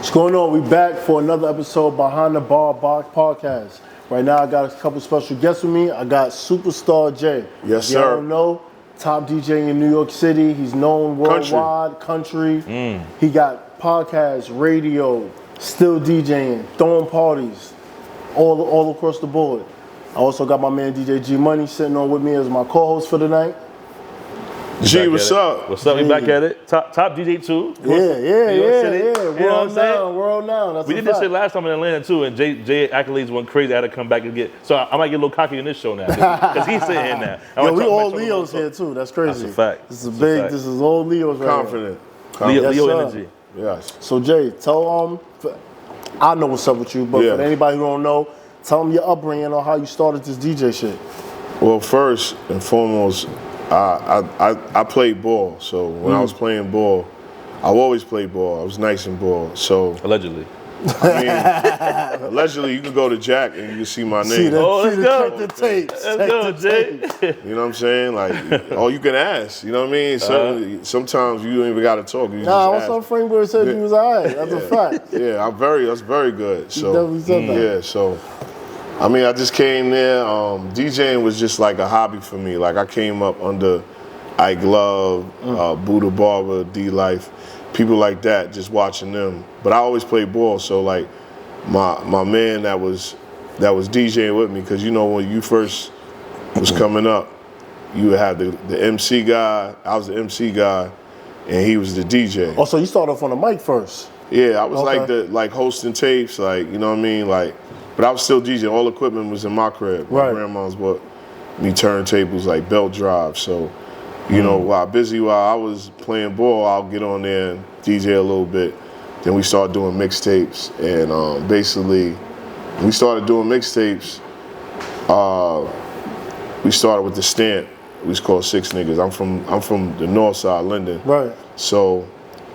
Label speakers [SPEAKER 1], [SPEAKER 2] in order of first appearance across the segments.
[SPEAKER 1] What's going on? We back for another episode Behind the Bar Box Podcast. Right now I got a couple special guests with me. I got Superstar J.
[SPEAKER 2] Yes,
[SPEAKER 1] Y'all
[SPEAKER 2] sir.
[SPEAKER 1] don't know, top DJ in New York City. He's known worldwide, country. He got podcasts, radio, still DJing, throwing parties, all across the board. I also got my man DJ G Money sitting on with me as my co-host for the night.
[SPEAKER 2] G, what's up?
[SPEAKER 3] What's up? We back at it. Top DJ too.
[SPEAKER 1] Yeah. World now. That's
[SPEAKER 3] we did this shit last time in Atlanta too, and Jay accolades went crazy. I had to come back and get. So I might get a little cocky in this show now because he's sitting here now.
[SPEAKER 1] Yo, we all Leos here too. That's crazy.
[SPEAKER 3] That's a fact.
[SPEAKER 1] This is all Leos right
[SPEAKER 2] Confident.
[SPEAKER 1] here.
[SPEAKER 3] Leo
[SPEAKER 1] Yes,
[SPEAKER 3] energy.
[SPEAKER 2] Yes.
[SPEAKER 1] So Jay, tell I know what's up with you, but for anybody who don't know, tell them your upbringing on how you started this DJ shit.
[SPEAKER 2] Well, first and foremost, I played ball. So when I was playing ball, I always played ball. I was nice in ball. So
[SPEAKER 3] Allegedly.
[SPEAKER 2] I mean, allegedly, you can go to Jack and you can see my name.
[SPEAKER 3] Let's go.
[SPEAKER 1] Check the tapes.
[SPEAKER 3] Let's go, Jay.
[SPEAKER 2] You know what I'm saying? Like, all you can ask. You know what I mean? Sometimes you don't even got to talk. You
[SPEAKER 1] Nah,
[SPEAKER 2] just
[SPEAKER 1] what's up? Frankboy said he was alright. That's a fact.
[SPEAKER 2] Yeah, that's very good. So
[SPEAKER 1] definitely said that.
[SPEAKER 2] yeah, so I mean, I just came there. DJing was just like a hobby for me. Like I came up under Ike Love, Buddha Barber, D-Life, people like that, just watching them. But I always played ball, so like my man that was DJing with me, because you know when you first was coming up, you would have the MC guy. I was the MC guy, and he was the DJ.
[SPEAKER 1] Oh, so you started off on the mic first?
[SPEAKER 2] Yeah, I was like hosting tapes, like, you know what I mean, like. But I was still DJing. All equipment was in my crib. My grandma's bought me turntables, like belt drive. So, you know, while I was playing ball, I'll get on there and DJ a little bit. Then we started doing mixtapes, and basically, we started doing mixtapes. We started with the Stamp. We was called Six Niggas. I'm from the North Side, Linden.
[SPEAKER 1] Right.
[SPEAKER 2] So,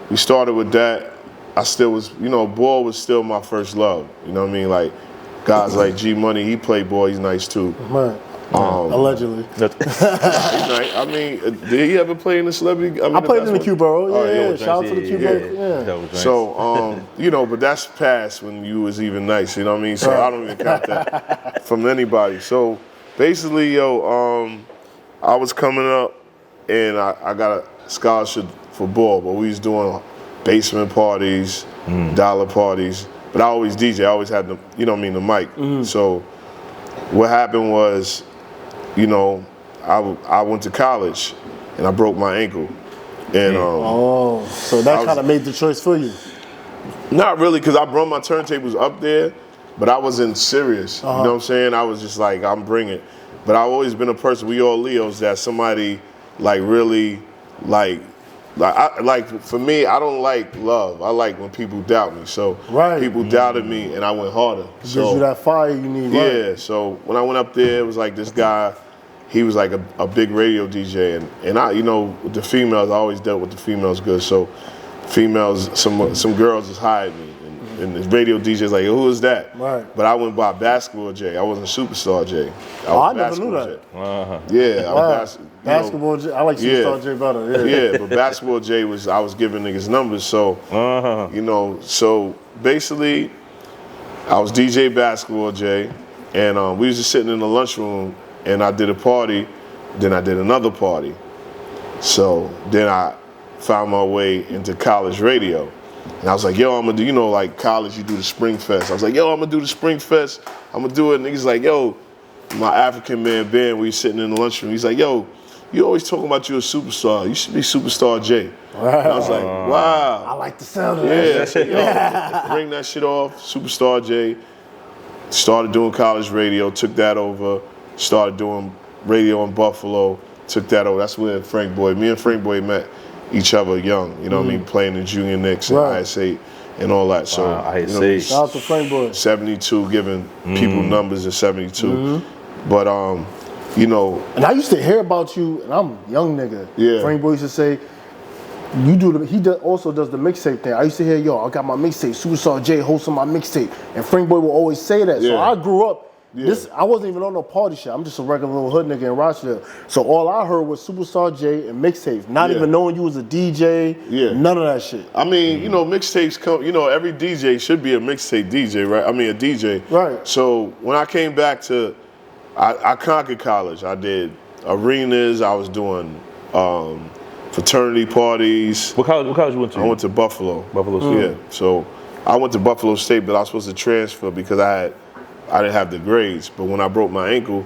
[SPEAKER 2] we started with that. I still was, you know, ball was still my first love. You know what I mean? Like, guys like G Money, he played ball. He's nice too.
[SPEAKER 1] Right. Allegedly.
[SPEAKER 2] He's nice. I mean, did he ever play in the celebrity? I
[SPEAKER 1] played in the Q Borough. Yeah. Shout out to the Q
[SPEAKER 2] Borough.
[SPEAKER 1] Yeah.
[SPEAKER 2] So, you know, but that's past when you was even nice. You know what I mean? So I don't even count that from anybody. So basically, I was coming up and I got a scholarship for ball, but we was doing basement parties, dollar parties. But I always DJ. I always had the, you know what I mean, the mic. So what happened was, you know, I went to college and I broke my ankle. And
[SPEAKER 1] so that kind of made the choice for you.
[SPEAKER 2] Not really, because I brought my turntables up there, but I wasn't serious. You know what I'm saying? I was just like, I'm bringing. But I've always been a person, we all Leos, that somebody like really like for me, I don't like love. I like when people doubt me. So people doubted me, and I went harder.
[SPEAKER 1] Gives you that fire you need.
[SPEAKER 2] Yeah. So when I went up there, it was like this guy. He was like a big radio DJ, and I, you know, the females, I always dealt with the females good. So females, some girls just hired me, and the radio DJ's like, who is that?
[SPEAKER 1] Right.
[SPEAKER 2] But I went by Basketball J. I wasn't Superstar J.
[SPEAKER 1] I never knew that.
[SPEAKER 2] Yeah.
[SPEAKER 1] Basketball J. I like Superstar J better.
[SPEAKER 2] Yeah, but Basketball J I was giving niggas numbers. So, you know, so basically, I was DJ Basketball J, and we was just sitting in the lunchroom, and I did a party, then I did another party. So then I found my way into college radio. And I was like, yo, I'm gonna do, you know, like college, you do the Spring Fest. I was like, yo, I'm gonna do the Spring Fest. I'm gonna do it. And he's like, yo, my African man, Ben, we sitting in the lunchroom. He's like, yo, you always talking about you a superstar. You should be Superstar J. And I was like, wow.
[SPEAKER 1] I like the sound of that.
[SPEAKER 2] Yeah, I said, yo, bring that shit off. Superstar J. Started doing college radio, took that over. Started doing radio in Buffalo, took that over. That's where me and Frank Boy met each other young, you know what I mean, playing in Junior Knicks and IS8 and all that. So,
[SPEAKER 3] IS8.
[SPEAKER 1] Shout out to Frank Boy.
[SPEAKER 2] 72, giving people numbers in 72. But, you know.
[SPEAKER 1] And I used to hear about you, and I'm a young nigga.
[SPEAKER 2] Yeah.
[SPEAKER 1] Frank Boy used to say, also does the mixtape thing. I used to hear, yo, I got my mixtape, Superstar J hosting my mixtape. And Frank Boy will always say that. So I grew up I wasn't even on no party shit. I'm just a regular little hood nigga in Rochdale. So all I heard was Superstar J and mixtapes. Not even knowing you was a DJ.
[SPEAKER 2] Yeah.
[SPEAKER 1] None of that shit.
[SPEAKER 2] I mean, you know, mixtapes come. You know, every DJ should be a mixtape DJ, right? I mean, a DJ.
[SPEAKER 1] Right.
[SPEAKER 2] So when I came back to, I conquered college. I did arenas. I was doing fraternity parties.
[SPEAKER 3] What college you went to?
[SPEAKER 2] I went to Buffalo.
[SPEAKER 3] Buffalo State.
[SPEAKER 2] Yeah. So I went to Buffalo State, but I was supposed to transfer because I didn't have the grades. But when I broke my ankle,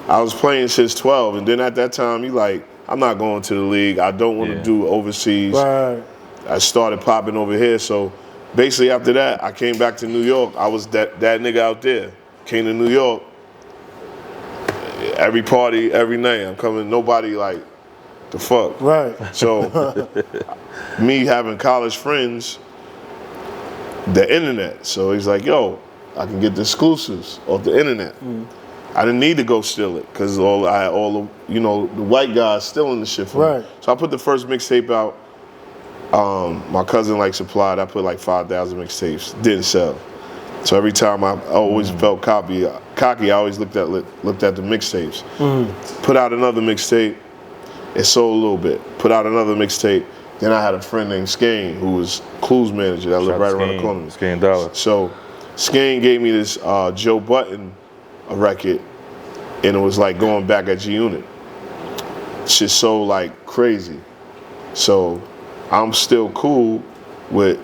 [SPEAKER 2] I was playing since 12, and then at that time, you like, I'm not going to the league. I don't want to do overseas.
[SPEAKER 1] Right.
[SPEAKER 2] I started popping over here. So basically after that, I came back to New York. I was that nigga out there. Came to New York. Every party, every night. I'm coming. Nobody like, the fuck.
[SPEAKER 1] Right.
[SPEAKER 2] So me having college friends, the internet. So he's like, yo, I can get the exclusives off the internet. I didn't need to go steal it because all the the white guys stealing the shit from me. So I put the first mixtape out. My cousin like supplied. I put like 5,000 mixtapes. Didn't sell. So every time I always felt cocky. I always looked at the mixtapes. Put out another mixtape. It sold a little bit. Put out another mixtape. Then I had a friend named Skane who was Clues manager that lived right around the corner.
[SPEAKER 3] Skane Dollar.
[SPEAKER 2] So Skane gave me this Joe Button record, and it was like going back at G-Unit. Shit sold like crazy. So I'm still cool with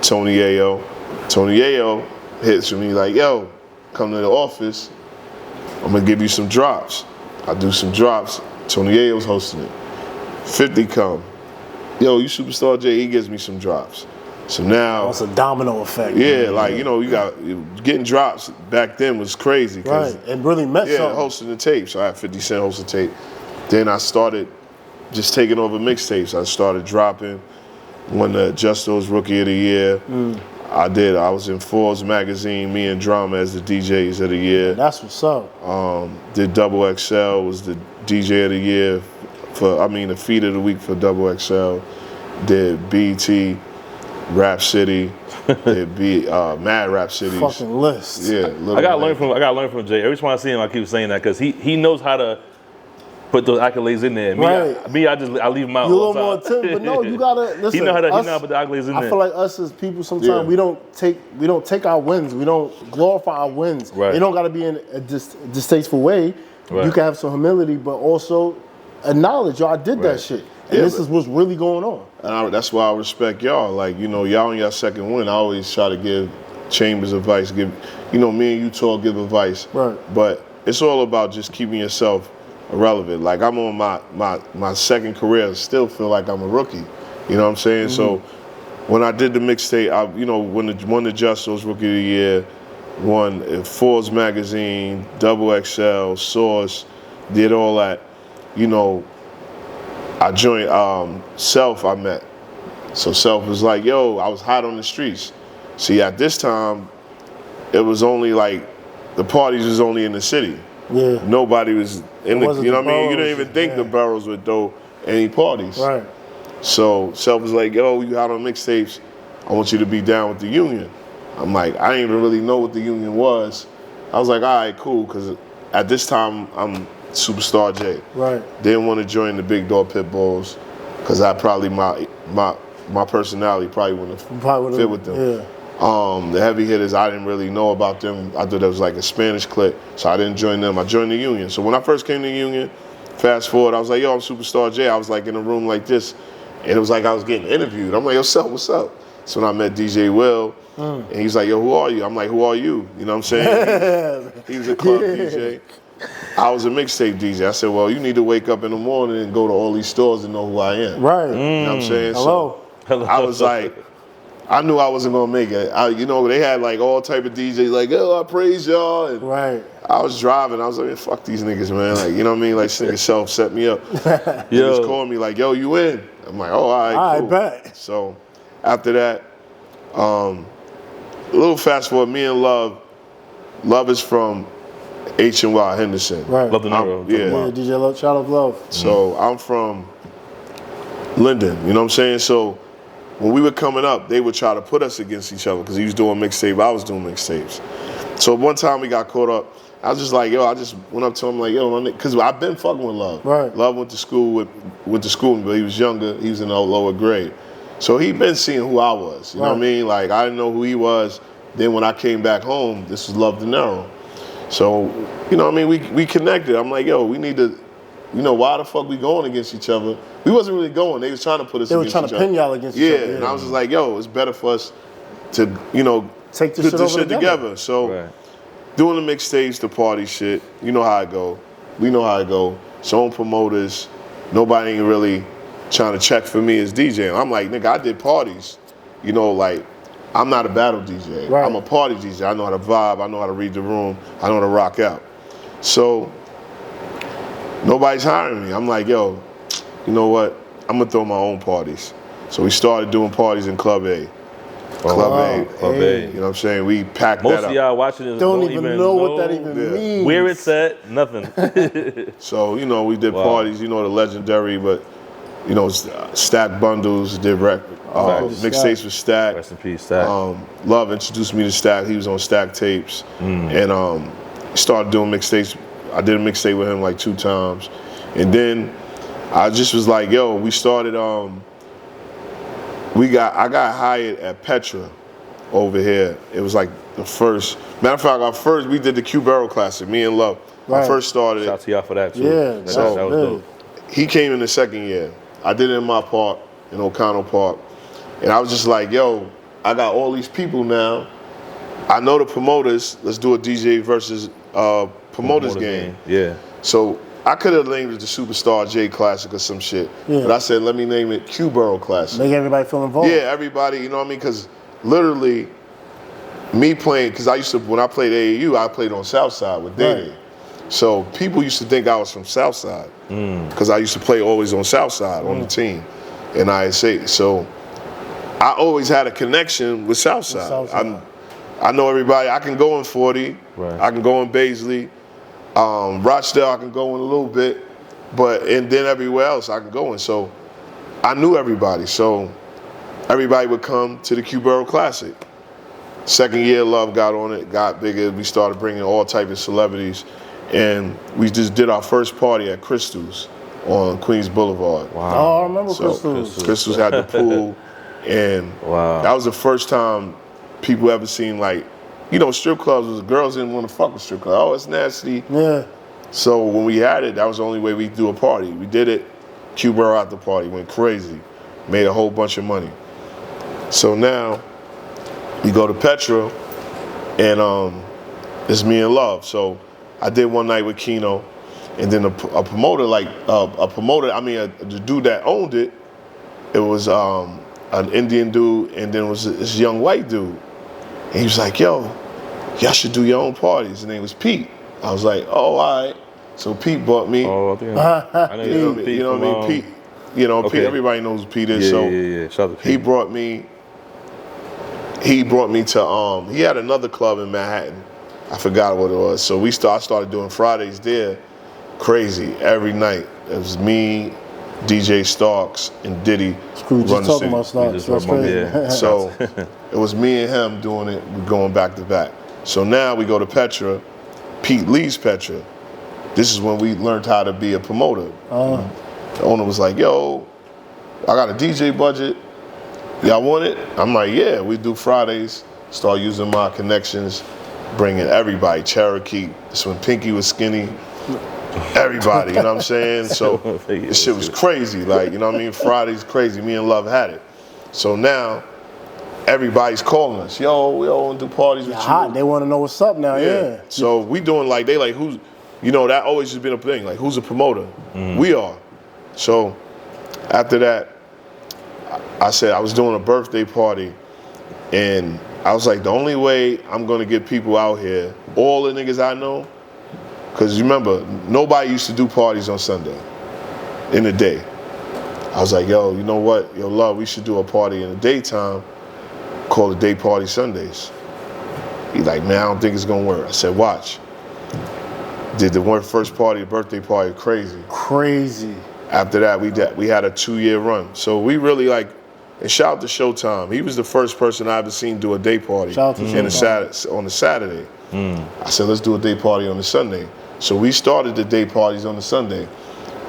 [SPEAKER 2] Tony Ayo. Tony Ayo hits with me like, yo, come to the office. I'm gonna give you some drops. I do some drops. Tony Ayo's hosting it. 50 come. Yo, you Superstar J, he gives me some drops. So now
[SPEAKER 1] it's a domino effect.
[SPEAKER 2] Yeah, like you got getting drops back then was crazy.
[SPEAKER 1] Right, it really meant something.
[SPEAKER 2] Yeah, hosting the tape. So I had 50 Cent hosting tape. Then I started just taking over mixtapes. I started dropping. Won the Justo's Rookie of the Year. I was in Forbes magazine. Me and Drama as the DJs of the year.
[SPEAKER 1] That's what's up.
[SPEAKER 2] Did Double XL, was the DJ of the year the feed of the week for Double XL. Did BT. Rap City, Mad Rap Cities.
[SPEAKER 1] Fucking list.
[SPEAKER 2] Yeah,
[SPEAKER 3] I gotta learn from Jay. Every time I see him, I keep saying that because he knows how to put those accolades in there. I leave him out.
[SPEAKER 1] You a little more timid, but no, you gotta listen.
[SPEAKER 3] He know how to put the accolades in there.
[SPEAKER 1] I feel like us as people sometimes we don't take our wins. We don't glorify our wins.
[SPEAKER 3] Right.
[SPEAKER 1] It don't gotta be in a distasteful way.
[SPEAKER 3] Right.
[SPEAKER 1] You can have some humility, but also acknowledge, yo, I did that shit. And this is what's really going on.
[SPEAKER 2] And that's why I respect y'all. Like, y'all on your second win. I always try to give Chambers advice. Me and you talk, give advice.
[SPEAKER 1] Right.
[SPEAKER 2] But it's all about just keeping yourself relevant. Like, I'm on my second career, I still feel like I'm a rookie. You know what I'm saying? So when I did the mixtape, I won the Justo's Rookie of the Year, won Forbes magazine, Double XL, Source, did all that. I joined Self, I met. So Self was like, yo, I was hot on the streets. See, at this time, it was only like, the parties was only in the city.
[SPEAKER 1] Yeah.
[SPEAKER 2] Nobody was in the, you know what I mean? You didn't even think the
[SPEAKER 1] Yeah.
[SPEAKER 2] boroughs would throw any parties.
[SPEAKER 1] Right.
[SPEAKER 2] So Self was like, yo, you out on mixtapes, I want you to be down with the union. I'm like, I didn't even really know what the union was. I was like, all right, cool, because at this time, I'm Superstar J. Right. Didn't want to join the Big Dog Pit Bulls because I probably my personality probably wouldn't fit with them. Yeah. The heavy hitters, I didn't really know about them. I thought that was like a Spanish clique, so I didn't join them. I joined the union. So when I first came to the union, fast forward, I was like, yo, I'm Superstar J. I was like in a room like this, and it was like I was getting interviewed. I'm like, yo, what's up? So when I met DJ Will, and he's like, yo, who are you? I'm like, who are you? You know what I'm saying? He was a club DJ. I was a mixtape DJ. I said, well, you need to wake up in the morning and go to all these stores and know who I am. Right. You know what I'm saying?
[SPEAKER 1] Hello.
[SPEAKER 2] So I was like, I knew I wasn't gonna make it. They had like all type of DJs like, oh, I praise y'all. And right. I was driving. I was like, fuck these niggas, man. Like, you know what I mean? Like, this nigga Self set me up. He was calling me like, yo, you in? I'm like, oh, all right, cool. I bet. So after that, a little fast forward, me and Love is from H&Y Henderson. Right.
[SPEAKER 3] Love the Nero.
[SPEAKER 1] Yeah, DJ Love, shout out Love.
[SPEAKER 2] So I'm from Linden, you know what I'm saying? So when we were coming up, they would try to put us against each other because he was doing mixtape, I was doing mixtapes. So one time we got caught up. I was just like, yo, I just went up to him like, yo, because I've been fucking with Love.
[SPEAKER 1] Right.
[SPEAKER 2] Love went to school, but he was younger. He was in a lower grade. So he been seeing who I was. You know what I mean? Like, I didn't know who he was. Then when I came back home, this was Love De Niro. So, you know what I mean? We connected. I'm like, yo, we need to, you know, why the fuck we going against each other? We wasn't really going. They was trying to put us against each other.
[SPEAKER 1] They were trying to pin y'all against each other.
[SPEAKER 2] Yeah, and I was just like, yo, it's better for us to, you know,
[SPEAKER 1] take this shit
[SPEAKER 2] together. So, doing the mixtapes, the party shit, you know how it go. We know how it go. So on promoters, nobody ain't really trying to check for me as DJ. I'm like, nigga, I did parties. You know, like, I'm not a battle DJ.
[SPEAKER 1] Right.
[SPEAKER 2] I'm a party DJ. I know how to vibe. I know how to read the room. I know how to rock out. So nobody's hiring me. I'm like, yo, you know what? I'm going to throw my own parties. So we started doing parties in Club A. Club A. You know what I'm saying? We packed that up.
[SPEAKER 3] Most of y'all watching this
[SPEAKER 1] don't even know what that even means.
[SPEAKER 3] Where it's at, nothing.
[SPEAKER 2] So, you know, we did parties, you know, the legendary, but, you know, Stack Bundles, did mixtapes with Stack.
[SPEAKER 3] Rest in peace, Stack.
[SPEAKER 2] Love introduced me to Stack. He was on Stack tapes. And started doing mixtapes. I did a mixtape with him like 2 times. And then I just was like, yo, we started, I got hired at Petra over here. It was like the first, matter of fact, we did the Q Barrel Classic, me and Love. I first started it.
[SPEAKER 3] Shout out to y'all for that too.
[SPEAKER 1] Yeah,
[SPEAKER 3] so that was dope.
[SPEAKER 2] He came in the second year. I did it in my park, in O'Connell Park. And I was just like, yo, I got all these people now. I know the promoters, let's do a DJ versus promoters game.
[SPEAKER 3] Yeah.
[SPEAKER 2] So I could have named it the Superstar J Classic or some shit. Yeah. But I said, let me name it Q Barrel Classic.
[SPEAKER 1] Make everybody feel involved.
[SPEAKER 2] Yeah, everybody, you know what I mean? Because literally, me playing, because when I played AAU, I played on Southside with Day Day. So people used to think I was from Southside because I used to play always on Southside on the team in ISA. So I always had a connection with Southside. I know everybody. I can go in 40. Right. I can go in Baisley. Rochdale, I can go in a little bit. And then everywhere else I can go in. So I knew everybody. So everybody would come to the Q Barrel Classic. Second year, Love got on it, got bigger. We started bringing all types of celebrities. And we just did our first party at Crystal's on Queens Boulevard.
[SPEAKER 3] Wow.
[SPEAKER 1] Oh, I remember Crystal's.
[SPEAKER 2] Crystal's had the pool. And that was the first time people ever seen, like, you know, strip clubs, girls didn't want to fuck with strip clubs. Oh, it's nasty.
[SPEAKER 1] Yeah.
[SPEAKER 2] So when we had it, that was the only way we could do a party. We did it. Q Barrel out the party, went crazy. Made a whole bunch of money. So now we go to Petra, and it's me and Love. So I did one night with Keno, and then a promoter, the dude that owned it, it was an Indian dude, and then it was this young white dude. And he was like, yo, y'all should do your own parties. His name was Pete. I was like, oh, all right. So Pete bought me.
[SPEAKER 3] Oh, I know
[SPEAKER 2] you know what I mean? Pete. You know, Pete, everybody knows who Pete is.
[SPEAKER 3] Yeah. Shout out to Pete.
[SPEAKER 2] He brought me to, he had another club in Manhattan. I forgot what it was. So I started doing Fridays there, crazy, every night. It was me, DJ Starks, and Diddy.
[SPEAKER 1] We just talking about Starks. That's crazy.
[SPEAKER 3] Yeah.
[SPEAKER 2] So it was me and him doing it. We're going back to back. So now we go to Petra. Pete leaves Petra. This is when we learned how to be a promoter. The owner was like, yo, I got a DJ budget. Y'all want it? I'm like, yeah, we do Fridays. Start using my connections, bringing everybody. Cherokee, this when Pinky was skinny. Everybody, you know what I'm saying? So this shit was crazy. Like, you know what I mean? Friday's crazy. Me and Love had it. So now everybody's calling us. Yo, we all want to do parties with you.
[SPEAKER 1] Hot. They want to know what's up now, yeah.
[SPEAKER 2] So we doing like, they like, who's, you know, that always has been a thing. Like, who's a promoter? We are. So after that, I said I was doing a birthday party, and I was like, the only way I'm gonna get people out here, all the niggas I know, because you remember, nobody used to do parties on Sunday in the day. I was like, yo, you know what? Yo, Love, we should do a party in the daytime called the Day Party Sundays. He's like, man, I don't think it's gonna work. I said, watch. Did the first party, birthday party, crazy.
[SPEAKER 1] Crazy.
[SPEAKER 2] After that, we had a 2-year run. So we really like And shout out to Showtime. He was the first person I ever seen do a day party
[SPEAKER 1] Shout out to
[SPEAKER 2] on a Saturday. I said, let's do a day party on a Sunday. So we started the day parties on a Sunday.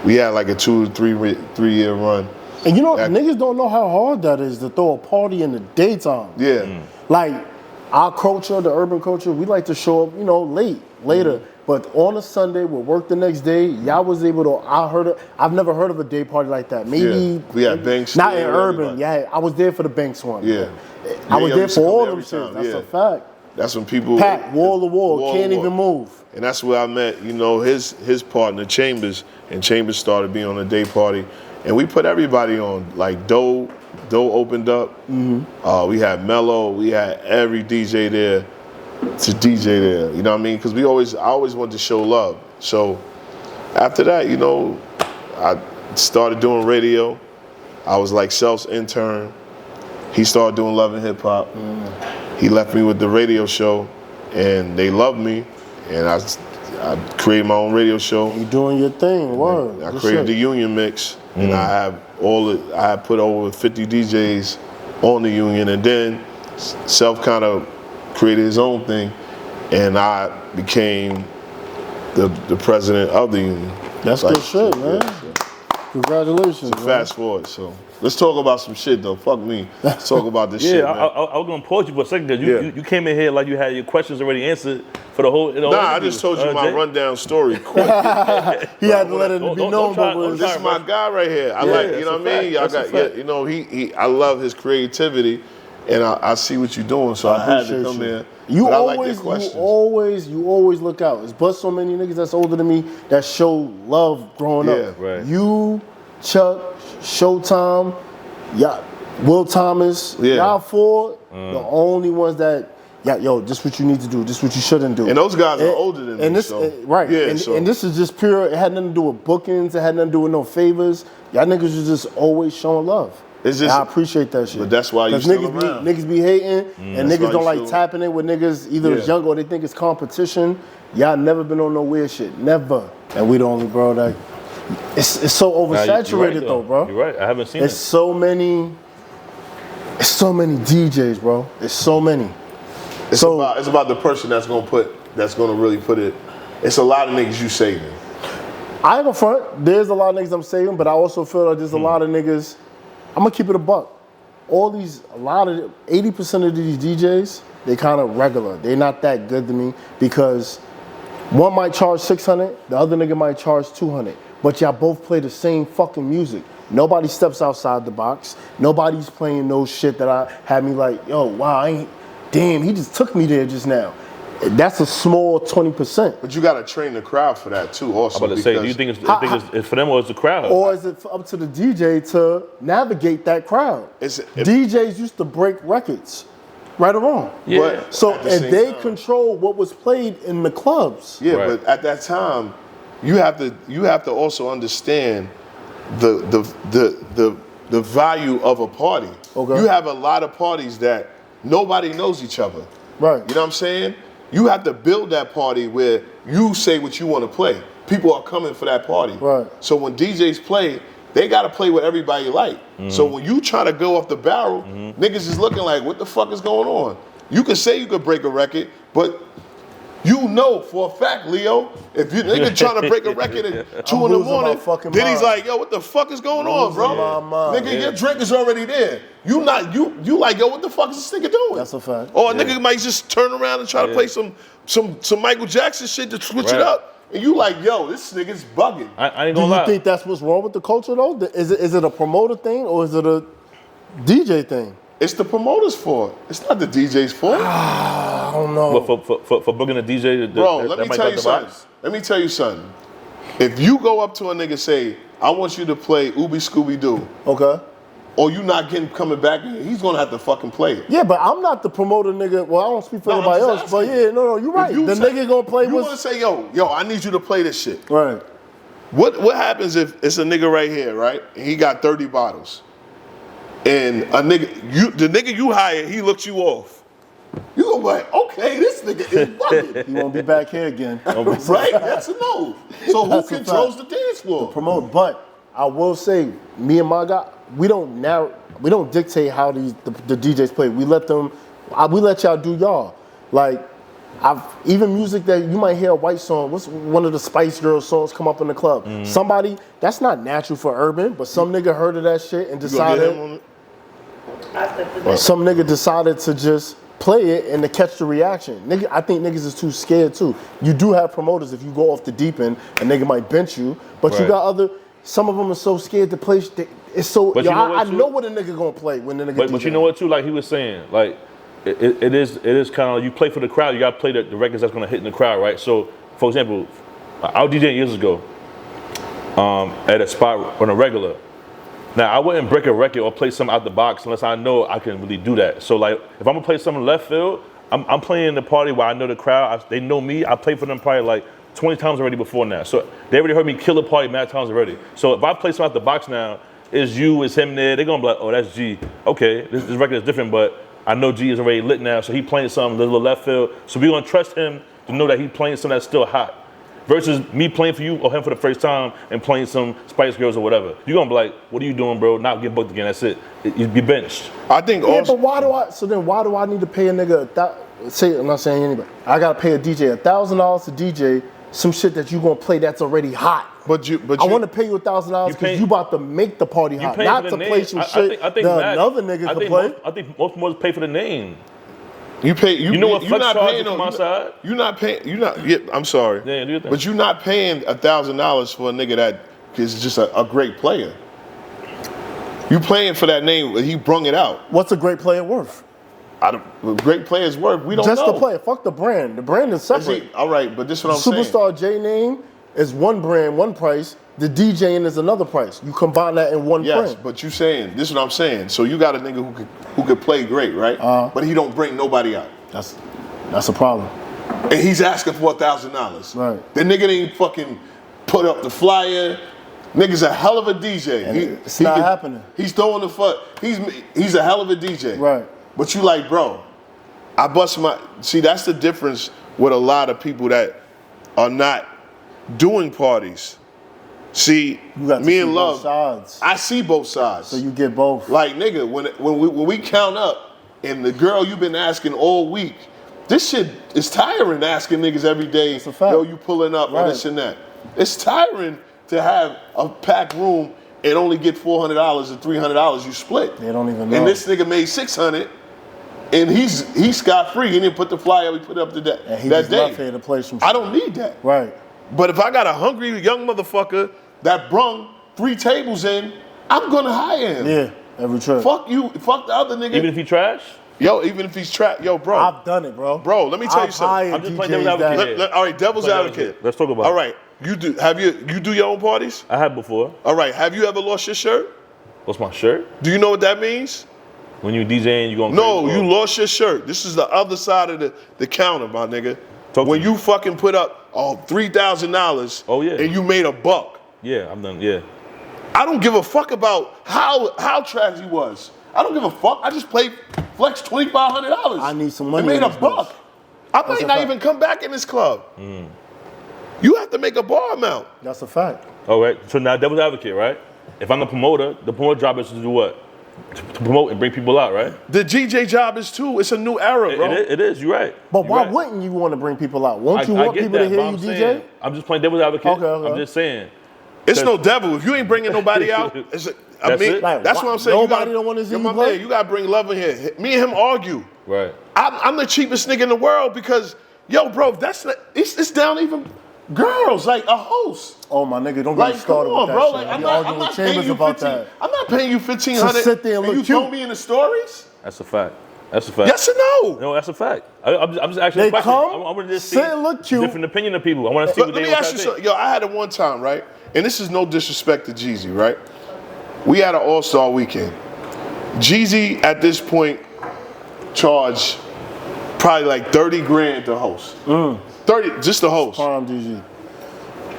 [SPEAKER 2] We had like a 2 to 3 year run.
[SPEAKER 1] And you know, niggas don't know how hard that is to throw a party in the daytime.
[SPEAKER 2] Yeah.
[SPEAKER 1] Like, our culture, the urban culture, we like to show up, you know, later. But on a Sunday, we'll work the next day. Y'all was able to, I've never heard of a day party like that. Maybe.
[SPEAKER 2] We had Banks.
[SPEAKER 1] Not in urban. Yeah, I was there for the Banks one.
[SPEAKER 2] Yeah.
[SPEAKER 1] I was there for all them shit. That's a fact.
[SPEAKER 2] That's when people.
[SPEAKER 1] Packed, wall to wall, can't even move.
[SPEAKER 2] And that's where I met, you know, his partner, Chambers. And Chambers started being on a day party. And we put everybody on. Like, Doe opened up. We had Mello. We had every DJ there to DJ there. You know what I mean? Because I always wanted to show love. So after that, you know, I started doing radio. I was like Self's intern. He started doing Love and Hip Hop. He left me with the radio show, and they loved me. And I created my own radio show.
[SPEAKER 1] You doing your thing, word.
[SPEAKER 2] I created the Union Mix, and I had put over 50 DJs on the Union, and then Self kind of created his own thing, and I became the president of the Union.
[SPEAKER 1] That's good shit, man. Congratulations.
[SPEAKER 2] So fast forward, so let's talk about some shit though. Fuck me. Let's talk about this shit, man.
[SPEAKER 3] I was gonna pause you for a second because you came in here like you had your questions already answered for the whole.
[SPEAKER 2] Nah, I just told you my rundown story quick.
[SPEAKER 1] He had to let it be known, but
[SPEAKER 2] this is my guy right here. I like, you know what I mean? Y'all got, you know, I love his creativity, and I see what you're doing, so I had to come here.
[SPEAKER 1] You always look out. It's but so many niggas that's older than me that show love growing up.
[SPEAKER 3] Right.
[SPEAKER 1] You, Chuck, Showtime, Will Thomas, y'all four, the only ones that, this what you need to do, this what you shouldn't do.
[SPEAKER 2] And those guys are older than me.
[SPEAKER 1] And this, right. Yeah, and this is just pure, it had nothing to do with bookings, it had nothing to do with no favors. Y'all niggas was just always showing love.
[SPEAKER 2] It's just,
[SPEAKER 1] I appreciate that shit.
[SPEAKER 2] But that's why you still around.
[SPEAKER 1] Niggas be hating, and niggas don't like tapping in with niggas either it's young or they think it's competition. Y'all never been on no weird shit, never. And we the only bro that it's so oversaturated though, bro.
[SPEAKER 3] You're right. I haven't seen it.
[SPEAKER 1] It's so many DJs, bro. It's so many.
[SPEAKER 2] It's about the person that's gonna really put it. It's a lot of niggas you saving.
[SPEAKER 1] I ain't gonna front. There's a lot of niggas I'm saving, but I also feel like there's a lot of niggas. I'm gonna keep it a buck. 80% of these DJs, they kind of regular. They're not that good to me because one might charge 600, the other nigga might charge 200. But y'all both play the same fucking music. Nobody steps outside the box. Nobody's playing no shit that I had me like, yo, wow, damn, he just took me there just now. That's a small 20%.
[SPEAKER 2] But you got to train the crowd for that too. Also,
[SPEAKER 3] I'm about to say, do you think it's for them or it's the crowd?
[SPEAKER 1] Or is it up to the DJ to navigate that crowd? DJs used to break records, right or wrong.
[SPEAKER 3] Yeah.
[SPEAKER 1] So and they control what was played in the clubs.
[SPEAKER 2] Yeah, but at that time, you have to also understand the value of a party. Okay. You have a lot of parties that nobody knows each other.
[SPEAKER 1] Right.
[SPEAKER 2] You know what I'm saying? You have to build that party where you say what you want to play. People are coming for that party.
[SPEAKER 1] Right.
[SPEAKER 2] So when DJs play, they got to play what everybody like. So when you try to go off the barrel, niggas is looking like, what the fuck is going on? You can say you could break a record, but you know for a fact, Leo, if you nigga trying to break a record at 2 in the morning, then he's like, yo, what the fuck is going on, bro? Nigga, your drink is already there. You like, yo, what the fuck is this nigga doing?
[SPEAKER 1] That's a fact.
[SPEAKER 2] Or a nigga might just turn around and try to play some Michael Jackson shit to switch it up. And you like, yo, this nigga's bugging.
[SPEAKER 3] I ain't gonna lie.
[SPEAKER 1] Do you think that's what's wrong with the culture though? Is it a promoter thing or is it a DJ thing?
[SPEAKER 2] It's the promoter's fault. It's not the DJ's fault.
[SPEAKER 1] I don't know.
[SPEAKER 3] But for booking a DJ,
[SPEAKER 2] bro, let me tell you something. Let me tell you something. If you go up to a nigga and say, I want you to play Ooby Scooby Doo.
[SPEAKER 1] Okay.
[SPEAKER 2] Or you not coming back, he's gonna have to fucking play it.
[SPEAKER 1] Yeah, but I'm not the promoter, nigga. Well, I don't speak for anybody else, but yeah, no, you're right. The nigga gonna play.
[SPEAKER 2] You wanna say, yo, I need you to play this shit.
[SPEAKER 1] Right.
[SPEAKER 2] What happens if it's a nigga right here, right? And he got 30 bottles. And the nigga you hire, he looks you off. You gonna be like, okay, this nigga is bugging.
[SPEAKER 1] He won't be back here again.
[SPEAKER 2] Right? That's a no. So who controls the dance floor?
[SPEAKER 1] Promote, but I will say, me and my guy, we don't dictate how the DJs play. We let y'all do y'all. Like, even music that you might hear a white song, what's one of the Spice Girls songs come up in the club? Somebody, that's not natural for urban, but some nigga heard of that shit and decided, some nigga decided to just play it and to catch the reaction. Nigga, I think niggas is too scared too. You do have promoters if you go off the deep end, a nigga might bench you, but you got some of them are so scared to play. It's so, I know what a nigga gonna play when the nigga
[SPEAKER 3] But you know what too, like he was saying, like, it is kind of, you play for the crowd, you gotta play the records that's gonna hit in the crowd, right? So, for example, I was DJing years ago at a spot on a regular. Now, I wouldn't break a record or play something out the box unless I know I can really do that. So, like, if I'm gonna play something left field, I'm playing the party where I know the crowd, they know me, I played for them probably like 20 times already before now. So, they already heard me kill a party mad times already. So, if I play something out the box now, it's you, it's him there, they're gonna be like, oh, that's G. Okay, this record is different, but I know G is already lit now, so he playing something a little left field. So we're gonna trust him to know that he playing something that's still hot. Versus me playing for you or him for the first time and playing some Spice Girls or whatever. You're gonna be like, what are you doing, bro? Not get booked again, that's it. You'd be benched.
[SPEAKER 2] I think
[SPEAKER 1] but why do I need to pay a nigga, I'm not saying anybody, I gotta pay a DJ $1,000 to DJ some shit that you gonna play that's already hot.
[SPEAKER 2] But
[SPEAKER 1] I want to pay you $1,000 because you about to make the party hot, not to play some shit that another nigga can play.
[SPEAKER 3] I think most promoters pay for the name.
[SPEAKER 2] You pay. You
[SPEAKER 3] know what
[SPEAKER 2] you're not paying
[SPEAKER 3] on my side?
[SPEAKER 2] You're not paying. You're not. Yeah, I'm sorry.
[SPEAKER 3] Yeah, do your thing.
[SPEAKER 2] But you're not paying $1,000 for a nigga that is just a great player. You playing for that name. He brung it out.
[SPEAKER 1] What's a great player worth?
[SPEAKER 2] Great players worth. We don't
[SPEAKER 1] just
[SPEAKER 2] know.
[SPEAKER 1] the player. Fuck the brand. The brand is separate.
[SPEAKER 2] All right, but this is what I'm saying.
[SPEAKER 1] Superstar J name is one brand, one price. The DJing is another price. You combine that in one brand.
[SPEAKER 2] Yes, but you saying, this is what I'm saying. So you got a nigga who could play great, right? But he don't bring nobody out.
[SPEAKER 1] That's a problem.
[SPEAKER 2] And he's asking for $1,000.
[SPEAKER 1] Right.
[SPEAKER 2] The nigga didn't fucking put up the flyer. Nigga's a hell of a DJ.
[SPEAKER 1] It's not happening.
[SPEAKER 2] He's throwing the fuck. He's a hell of a DJ.
[SPEAKER 1] Right.
[SPEAKER 2] But you like, bro, I bust my. See, that's the difference with a lot of people that are not doing parties. See, me and Love,
[SPEAKER 1] sides.
[SPEAKER 2] I see both sides.
[SPEAKER 1] So you get both.
[SPEAKER 2] Like, nigga, when we count up and the girl you've been asking all week, this shit is tiring asking niggas every day,
[SPEAKER 1] it's a fact.
[SPEAKER 2] Yo, you pulling up and this and that. It's tiring to have a packed room and only get $400 or $300 you split.
[SPEAKER 1] They don't even know.
[SPEAKER 2] And this nigga made $600 and he's scot-free. He didn't put the flyer he put up to that,
[SPEAKER 1] and he
[SPEAKER 2] that
[SPEAKER 1] just
[SPEAKER 2] day.
[SPEAKER 1] left here to play some shit.
[SPEAKER 2] I don't need that.
[SPEAKER 1] Right.
[SPEAKER 2] But if I got a hungry young motherfucker that brung 3 tables in, I'm gonna hire him.
[SPEAKER 1] Yeah, every trip.
[SPEAKER 2] Fuck you, fuck the other nigga.
[SPEAKER 3] Even if he trash?
[SPEAKER 2] Yo, even if he's trash, yo, bro.
[SPEAKER 1] I've done it, bro.
[SPEAKER 2] Bro, let me tell you something.
[SPEAKER 3] I'm just playing devil's advocate.
[SPEAKER 2] All right, devil's advocate.
[SPEAKER 3] Let's talk about it.
[SPEAKER 2] All right, you do your own parties?
[SPEAKER 3] I have before.
[SPEAKER 2] All right, have you ever lost your shirt?
[SPEAKER 3] What's my shirt?
[SPEAKER 2] Do you know what that means?
[SPEAKER 3] When you DJing, you gonna
[SPEAKER 2] No, you lost your shirt. This is the other side of the counter, my nigga. When you fucking put up $3,000 and you made $1.
[SPEAKER 3] Yeah, I'm done, yeah.
[SPEAKER 2] I don't give a fuck about how trash he was. I don't give a fuck. I just played flex $2,500.
[SPEAKER 1] I need some money.
[SPEAKER 2] I made $1. I might not even come back in this club. You have to make a bar amount.
[SPEAKER 1] That's a fact.
[SPEAKER 3] All right, so now devil's advocate, right? If I'm the promoter job is to do what? To promote and bring people out, right?
[SPEAKER 2] The DJ job is too. It's a new era, bro.
[SPEAKER 3] It is, you're right.
[SPEAKER 1] But why wouldn't you want to bring people out? Won't you want people to hear you DJ?
[SPEAKER 3] I'm just playing devil's advocate.
[SPEAKER 1] Okay.
[SPEAKER 3] I'm just saying.
[SPEAKER 2] It's no devil. If you ain't bringing nobody out, that's what I'm saying.
[SPEAKER 1] Nobody don't want to see you play.
[SPEAKER 2] You gotta bring love in here. Me and him argue.
[SPEAKER 3] Right.
[SPEAKER 2] I'm the cheapest nigga in the world because, yo, bro, it's down even girls, like a host.
[SPEAKER 1] Oh my nigga, don't get started with that
[SPEAKER 2] bro.
[SPEAKER 1] shit.
[SPEAKER 2] Like, I'm not paying you
[SPEAKER 1] about
[SPEAKER 2] 15,
[SPEAKER 1] that.
[SPEAKER 2] I'm not paying you $1,500.
[SPEAKER 1] To sit there and look
[SPEAKER 2] you
[SPEAKER 1] cute.
[SPEAKER 2] told me in the stories.
[SPEAKER 3] That's a fact. That's a fact.
[SPEAKER 2] Yes or no?
[SPEAKER 3] No, that's a fact. I'm just asking
[SPEAKER 1] They
[SPEAKER 3] a question.
[SPEAKER 1] come,
[SPEAKER 3] I want to just see
[SPEAKER 1] sit and look cute.
[SPEAKER 3] different opinion of people. I want to see what they
[SPEAKER 2] Let me ask you something. Yo, I had it one time, right? And this is no disrespect to Jeezy, right? We had an all-star weekend. Jeezy, at this point, charged probably like 30 grand to host. 30, just to host.
[SPEAKER 1] Prime DG.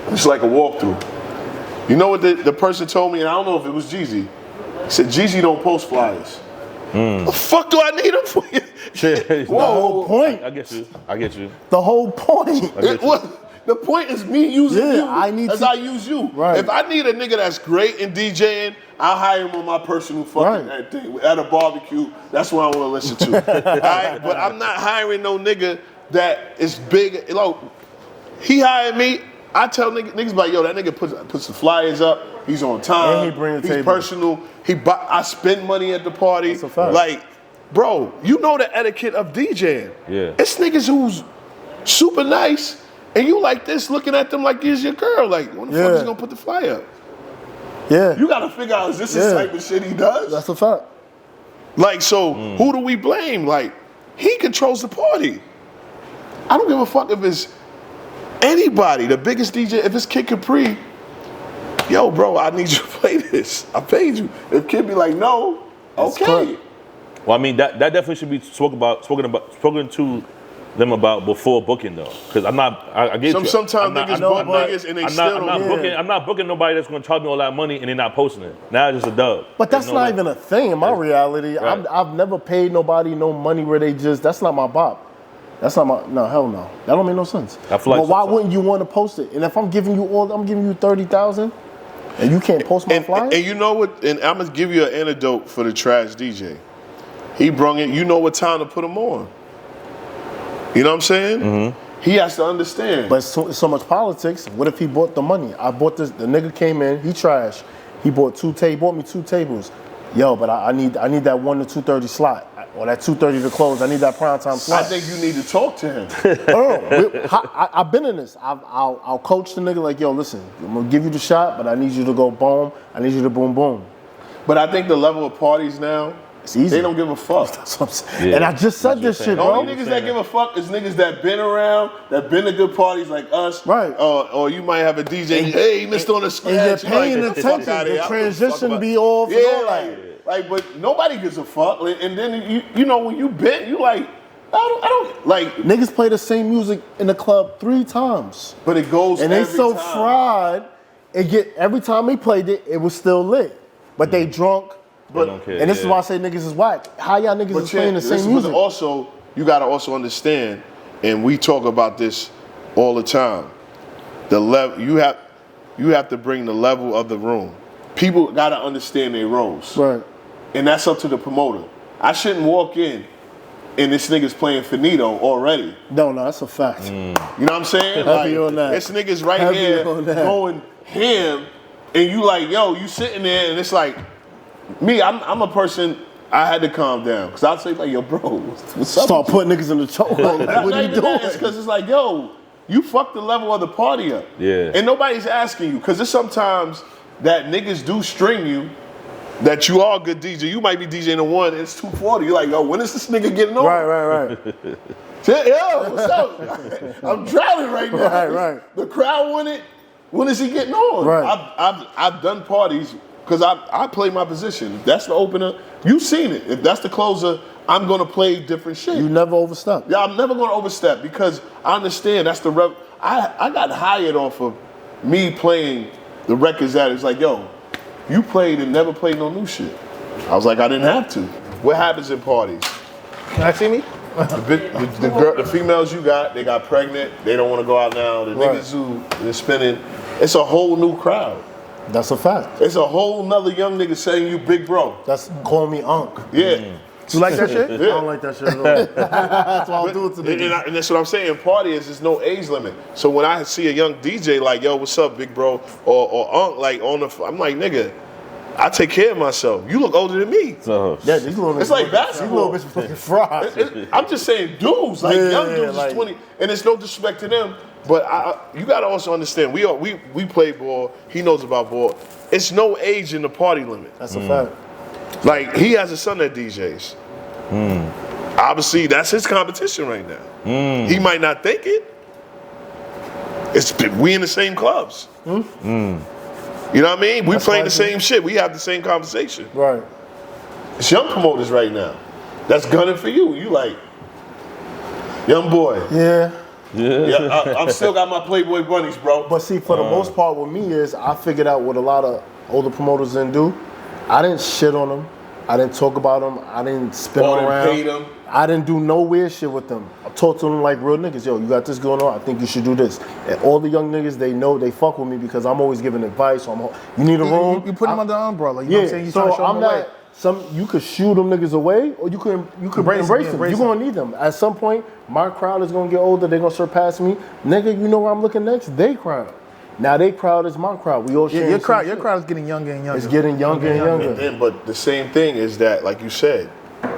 [SPEAKER 2] It's like a walkthrough. You know what the person told me, and I don't know if it was Jeezy. He said, Jeezy don't post flyers. The fuck do I need him for?
[SPEAKER 1] The whole point.
[SPEAKER 3] I get you.
[SPEAKER 1] The whole point.
[SPEAKER 2] The point is me using you I use you.
[SPEAKER 1] Right.
[SPEAKER 2] If I need a nigga that's great in DJing, I'll hire him on my personal fucking thing at a barbecue. That's what I want to listen to. All right? But I'm not hiring no nigga that is big. Like, he hired me. I tell niggas like, yo, that nigga puts the flyers up. He's on time.
[SPEAKER 1] And he bring the
[SPEAKER 2] He's
[SPEAKER 1] table.
[SPEAKER 2] personal. I spend money at the party.
[SPEAKER 1] That's a fact.
[SPEAKER 2] Like, bro, you know the etiquette of DJing.
[SPEAKER 3] Yeah.
[SPEAKER 2] It's niggas who's super nice, and you like this, looking at them like this your girl. Like, when the fuck is he gonna put the flyer up?
[SPEAKER 1] Yeah.
[SPEAKER 2] You gotta figure out, is this the type of shit he does?
[SPEAKER 1] That's a fact.
[SPEAKER 2] Like, so who do we blame? Like, he controls the party. I don't give a fuck if it's anybody, the biggest DJ, if it's Kid Capri, yo, bro, I need you to play this. I paid you. If Kid be like, no, okay.
[SPEAKER 3] Well, I mean, that definitely should be spoken to them about before booking though, because I'm not. I get you.
[SPEAKER 2] Sometimes niggas book niggas and they still don't.
[SPEAKER 3] I'm not booking nobody that's going to charge me all that money and they're not posting it. Now it's just a dub.
[SPEAKER 1] But that's not even a thing in my reality.
[SPEAKER 3] Right.
[SPEAKER 1] I've never paid nobody no money where they just. That's not my bop. That's not my. No, hell no. That don't make no sense.
[SPEAKER 3] I feel like
[SPEAKER 1] but why wouldn't you want to post it? And if I'm giving you 30,000, and you can't post my flyer.
[SPEAKER 2] And you know what? And I'm gonna give you an antidote for the trash DJ. He brung it. You know what time to put him on. You know what I'm saying? Mm-hmm. He has to understand.
[SPEAKER 1] But it's so much politics. What if he bought the money? I bought this. The nigga came in. He trash. He bought me 2 tables. Yo, but I need that 1 to 2:30 slot or that 2:30 to close. I need that prime time slot.
[SPEAKER 2] I think you need to talk to him.
[SPEAKER 1] I've been in this. I'll coach the nigga like, yo, listen, I'm gonna give you the shot, but I need you to go boom. I need you to boom boom.
[SPEAKER 2] But I think the level of parties now,
[SPEAKER 1] it's easy.
[SPEAKER 2] They don't give a fuck.
[SPEAKER 1] That's what I'm saying. Yeah. And I just said this shit, bro.
[SPEAKER 2] The only niggas that give a fuck is niggas that been around, that been to good parties like us.
[SPEAKER 1] Right.
[SPEAKER 2] Or you might have a DJ, hey, he missed on a scratch.
[SPEAKER 1] And you're paying attention. The transition be off.
[SPEAKER 2] Yeah, like, but nobody gives a fuck. And then, you know, when you been, you like, I don't, like.
[SPEAKER 1] Niggas play the same music in the club 3 times.
[SPEAKER 2] But it goes
[SPEAKER 1] and
[SPEAKER 2] every
[SPEAKER 1] they so
[SPEAKER 2] time.
[SPEAKER 1] fried, every time they played it, it was still lit. But they drunk. But, and this is why I say niggas is whack. How y'all niggas is playing the same music?
[SPEAKER 2] But also, you gotta also understand, and we talk about this all the time. The level you have to bring the level of the room. People gotta understand their roles.
[SPEAKER 1] Right. And
[SPEAKER 2] that's up to the promoter. I shouldn't walk in and this nigga's playing finito already.
[SPEAKER 1] No, that's a fact.
[SPEAKER 2] You know what I'm saying?
[SPEAKER 1] Heavy on that.
[SPEAKER 2] This nigga's right here going ham, and you like, yo, you sitting there, and it's like. Me, I'm a person, I had to calm down. Because I'd say, like, yo, bro, what's up?
[SPEAKER 1] Start putting niggas in the chokehold. Like, what are you doing?
[SPEAKER 2] Because it's like, yo, you fucked the level of the party up.
[SPEAKER 3] Yeah.
[SPEAKER 2] And nobody's asking you. Because there's sometimes that niggas do string you that you are a good DJ. You might be DJing the one, it's 240. You're like, yo, when is this nigga getting on?
[SPEAKER 1] Right.
[SPEAKER 2] Yo, what's up? I'm drowning right now.
[SPEAKER 1] Right.
[SPEAKER 2] The crowd want it. When is he getting on?
[SPEAKER 1] Right.
[SPEAKER 2] I've done parties. Because I play my position. If that's the opener, you've seen it. If that's the closer, I'm going to play different shit.
[SPEAKER 1] You never overstep.
[SPEAKER 2] Yeah, I'm never going to overstep because I understand that's the I got hired off of me playing the records that it's like, yo, you played and never played no new shit. I was like, I didn't have to. What happens in parties?
[SPEAKER 1] Can I see me?
[SPEAKER 2] The females you got, they got pregnant. They don't want to go out now. The niggas who they're spinning, it's a whole new crowd.
[SPEAKER 1] That's a fact.
[SPEAKER 2] It's a whole nother young nigga saying you big bro.
[SPEAKER 1] That's call me Unc.
[SPEAKER 2] Yeah.
[SPEAKER 1] You like that shit?
[SPEAKER 2] Yeah.
[SPEAKER 1] I don't like that shit at all. That's why I'll do it to niggas.
[SPEAKER 2] And that's what I'm saying. Party is there's no age limit. So when I see a young DJ like, yo, what's up, big bro? Or Unc, like I'm like, nigga, I take care of myself. You look older than me.
[SPEAKER 1] Yeah, these little
[SPEAKER 2] it's like basketball.
[SPEAKER 1] These little bitches fucking fried.
[SPEAKER 2] I'm just saying dudes, like young dudes is 20. And it's no disrespect to them. But you gotta also understand, we play ball. He knows about ball. It's no age in the party limit.
[SPEAKER 1] That's a fact.
[SPEAKER 2] Like he has a son that DJs. Obviously, that's his competition right now. He might not think it. We in the same clubs. You know what I mean? We playing the same shit. We have the same conversation.
[SPEAKER 1] Right.
[SPEAKER 2] It's young promoters right now. That's gunning for you. You like, young boy.
[SPEAKER 1] Yeah.
[SPEAKER 2] I'm still got my Playboy bunnies, bro.
[SPEAKER 1] But see, for the most part with me is I figured out what a lot of older promoters didn't do. I didn't shit on them. I didn't talk about them. I didn't spin them around.
[SPEAKER 2] Paid them.
[SPEAKER 1] I didn't do no weird shit with them. I talked to them like real niggas. Yo, you got this going on. I think you should do this. And all the young niggas, they know they fuck with me because I'm always giving advice. You need a room.
[SPEAKER 4] You put them under the umbrella. You know what I'm saying? You trying to show them the way.
[SPEAKER 1] You could shoo them niggas away, or you could embrace them. You're gonna need them. At some point, my crowd is gonna get older. They're gonna surpass me. Nigga, you know where I'm looking next? They crowd. Now they crowd is my crowd. We all share.
[SPEAKER 4] Your crowd is getting younger and younger.
[SPEAKER 1] It's getting younger and younger.
[SPEAKER 2] But the same thing is that, like you said,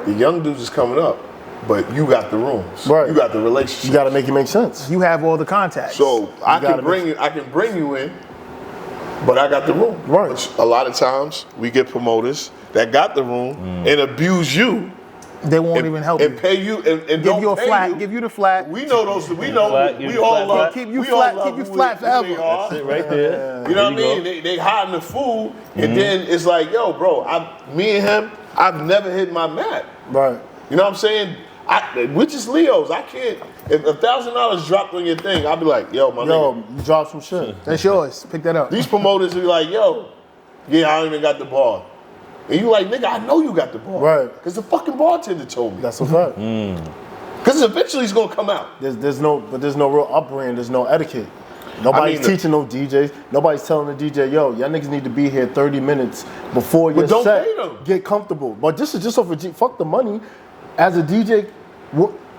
[SPEAKER 2] the young dudes is coming up, but you got the rooms.
[SPEAKER 1] Right.
[SPEAKER 2] You got the relationship.
[SPEAKER 1] You got to make it make sense.
[SPEAKER 4] You have all the contacts.
[SPEAKER 2] So I can bring you in, but I got the room.
[SPEAKER 1] Right.
[SPEAKER 2] Which a lot of times we get promoters that got the room and abuse you.
[SPEAKER 4] They won't even help you.
[SPEAKER 2] And pay you and
[SPEAKER 4] give you a flat. Give you the flat.
[SPEAKER 2] We know those. We know.
[SPEAKER 3] Flat,
[SPEAKER 2] we all love.
[SPEAKER 4] Keep you flat. Keep you flat forever.
[SPEAKER 3] That's it right there.
[SPEAKER 2] You know what I mean? They hiding the food, and then it's like, yo, bro, me and him, I've never hit my mat.
[SPEAKER 1] Right.
[SPEAKER 2] You know what I'm saying? We're just Leos. I can't. If $1,000 dropped on your thing, I'll be like, yo, my nigga.
[SPEAKER 1] You drop some shit.
[SPEAKER 4] That's yours. Pick that up.
[SPEAKER 2] These promoters will be like, yo, yeah, I don't even got the bar. And you like, nigga, I know you got the bar.
[SPEAKER 1] Right.
[SPEAKER 2] Because the fucking bartender told me.
[SPEAKER 1] That's a fact.
[SPEAKER 2] Because eventually it's going to come out.
[SPEAKER 1] There's no real upbringing. There's no etiquette. Nobody's teaching no DJs. Nobody's telling the DJ, yo, y'all niggas need to be here 30 minutes before your
[SPEAKER 2] don't
[SPEAKER 1] set.
[SPEAKER 2] pay them.
[SPEAKER 1] Get comfortable. But this is just over fuck the money. As a DJ,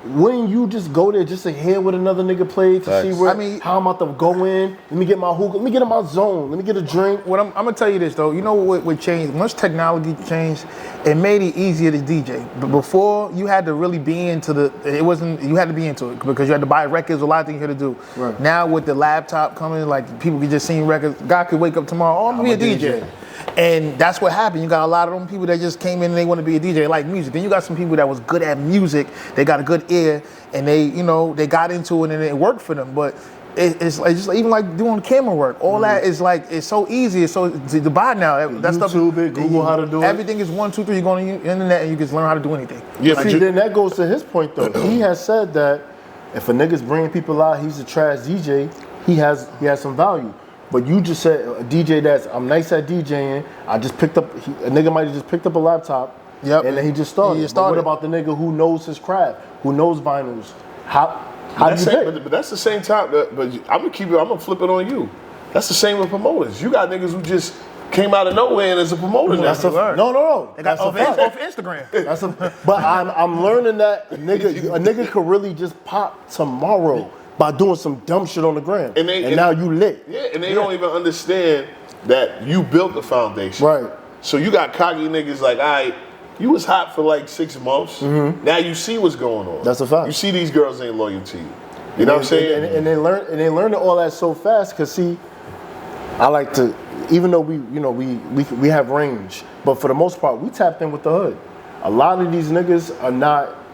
[SPEAKER 1] wouldn't you just go there just to hear what another nigga played to see where, how I'm about to go in? Let me get my hookah. Let me get in my zone. Let me get a drink.
[SPEAKER 4] I'm gonna tell you this though. You know what changed? Once technology changed, it made it easier to DJ. But before, you had to really be into you had to be into it because you had to buy records. A lot of things you had to do.
[SPEAKER 1] Right.
[SPEAKER 4] Now with the laptop coming, like people can just sing records. God could wake up tomorrow. Oh, I'm gonna be a DJ. And that's what happened. You got a lot of them people that just came in and they want to be a DJ, they like music. Then you got some people that was good at music, they got a good ear, and they got into it and it worked for them. But it's just even like doing camera work. All that is like, it's so easy. It's so to buy now. That stuff,
[SPEAKER 1] Google how to do it.
[SPEAKER 4] Everything is 1, 2, 3. You go on the internet and you just learn how to do anything.
[SPEAKER 2] Yeah,
[SPEAKER 1] but then that goes to his point though. He has said that if a nigga's bringing people out, he's a trash DJ. He has some value. But you just said a DJ I'm nice at DJing. I just picked up, a nigga might have just picked up a laptop.
[SPEAKER 4] Yep.
[SPEAKER 1] And then he just started. But what about the nigga who knows his craft, who knows vinyls? How do you pick?
[SPEAKER 2] But that's the same time. But I'm gonna flip it on you. That's the same with promoters. You got niggas who just came out of nowhere and is a promoter now.
[SPEAKER 1] No.
[SPEAKER 4] They got off Instagram.
[SPEAKER 1] But I'm learning that a nigga could really just pop tomorrow by doing some dumb shit on the gram. And now you lit.
[SPEAKER 2] Yeah, and they don't even understand that you built the foundation.
[SPEAKER 1] Right.
[SPEAKER 2] So you got cocky niggas like, all right, you was hot for like 6 months. Now you see what's going on.
[SPEAKER 1] That's a fact.
[SPEAKER 2] You see these girls ain't loyal to you. You know what I'm saying?
[SPEAKER 1] And they learn all that so fast. Cause see, I like to, even though we have range, but for the most part we tapped in with the hood. A lot of these niggas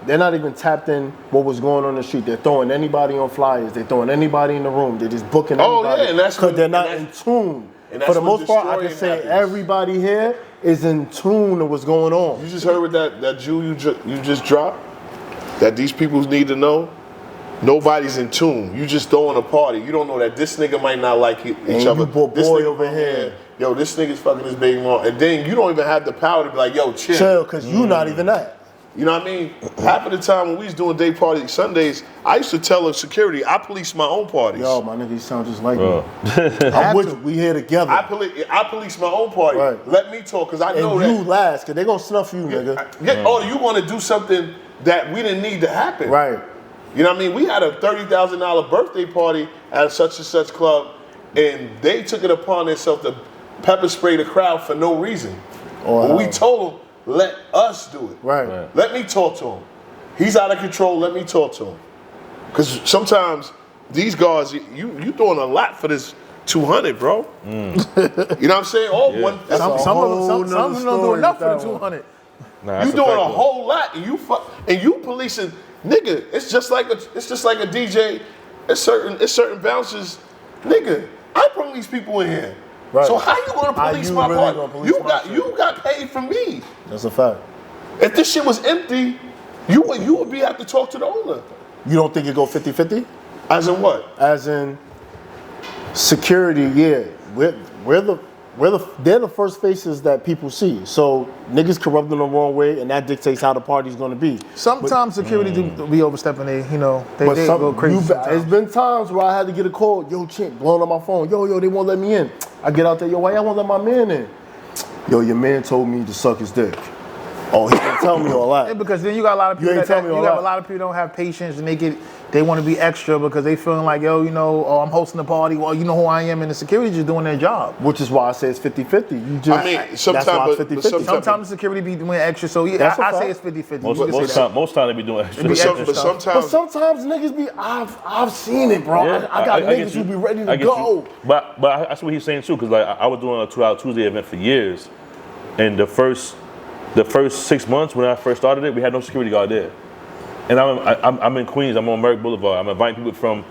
[SPEAKER 1] they're not even tapped in what was going on in the street. They're throwing anybody on flyers. They're throwing anybody in the room. They're just booking everybody.
[SPEAKER 2] And that's
[SPEAKER 1] because they're not in tune. For the most part, I can say everybody here is in tune to what's going on.
[SPEAKER 2] You just heard with that jewel you just dropped? That these people need to know? Nobody's in tune. You just throwing a party. You don't know that this nigga might not like each other.
[SPEAKER 1] You brought
[SPEAKER 2] this
[SPEAKER 1] boy
[SPEAKER 2] nigga
[SPEAKER 1] over here.
[SPEAKER 2] Yo, this nigga's fucking his baby mom. And then you don't even have the power to be like, yo, chill.
[SPEAKER 1] Chill, because you not even that.
[SPEAKER 2] You know what I mean? Half of the time when we was doing day parties Sundays, I used to tell the security, I police my own parties.
[SPEAKER 1] Yo, my nigga, you sound just like me. I'm with you. We here together.
[SPEAKER 2] I police my own party. Right. Let me talk, because I know that.
[SPEAKER 1] And you last, because they going to snuff you, nigga.
[SPEAKER 2] Oh, you want to do something that we didn't need to happen.
[SPEAKER 1] Right.
[SPEAKER 2] You know what I mean? We had a $30,000 birthday party at such and such club, and they took it upon themselves to pepper spray the crowd for no reason. But we told them, let us do it.
[SPEAKER 1] Right.
[SPEAKER 2] Let me talk to him. He's out of control. Let me talk to him. Because sometimes these guys, you doing a lot for this 200, bro. You know what I'm saying?
[SPEAKER 4] Some of them don't do enough for the 200.
[SPEAKER 2] You doing a whole lot, and you policing, nigga. It's just like a DJ. It's certain bouncers, nigga. I police people in here. Right. So how you gonna police my party? You got paid from me.
[SPEAKER 1] That's a fact.
[SPEAKER 2] If this shit was empty, you would have to talk to the owner.
[SPEAKER 1] You don't think it go 50-50?
[SPEAKER 2] As in what?
[SPEAKER 1] As in security, yeah. We're they're the first faces that people see. So niggas corrupt in the wrong way, and that dictates how the party's gonna be.
[SPEAKER 4] Sometimes security do be overstepping. They go crazy.
[SPEAKER 1] It's been times where I had to get a call. Yo, chick, blowing on my phone. Yo, they won't let me in. I get out there. Yo, why y'all won't let my man in? Yo, your man told me to suck his dick. Oh, he didn't tell me all that.
[SPEAKER 4] Yeah, because then you got a lot of people. A lot of people don't have patience, and they want to be extra because they feeling like, yo, I'm hosting a party. Well, you know who I am, and the security just doing their job.
[SPEAKER 1] Which is why I say it's 50-50. You just,
[SPEAKER 2] I mean, sometimes,
[SPEAKER 4] sometimes the security be doing extra. So yeah, I say it's 50-50.
[SPEAKER 3] Most time they be doing extra.
[SPEAKER 2] But
[SPEAKER 1] sometimes niggas be. I've seen it, bro.
[SPEAKER 3] Yeah,
[SPEAKER 1] I got niggas who be ready to go.
[SPEAKER 3] But that's what he's saying too, because like I was doing a 2-hour Tuesday event for years, and the first 6 months when I first started it, we had no security guard there. And I'm in Queens. I'm on Merrick Boulevard. I'm inviting people from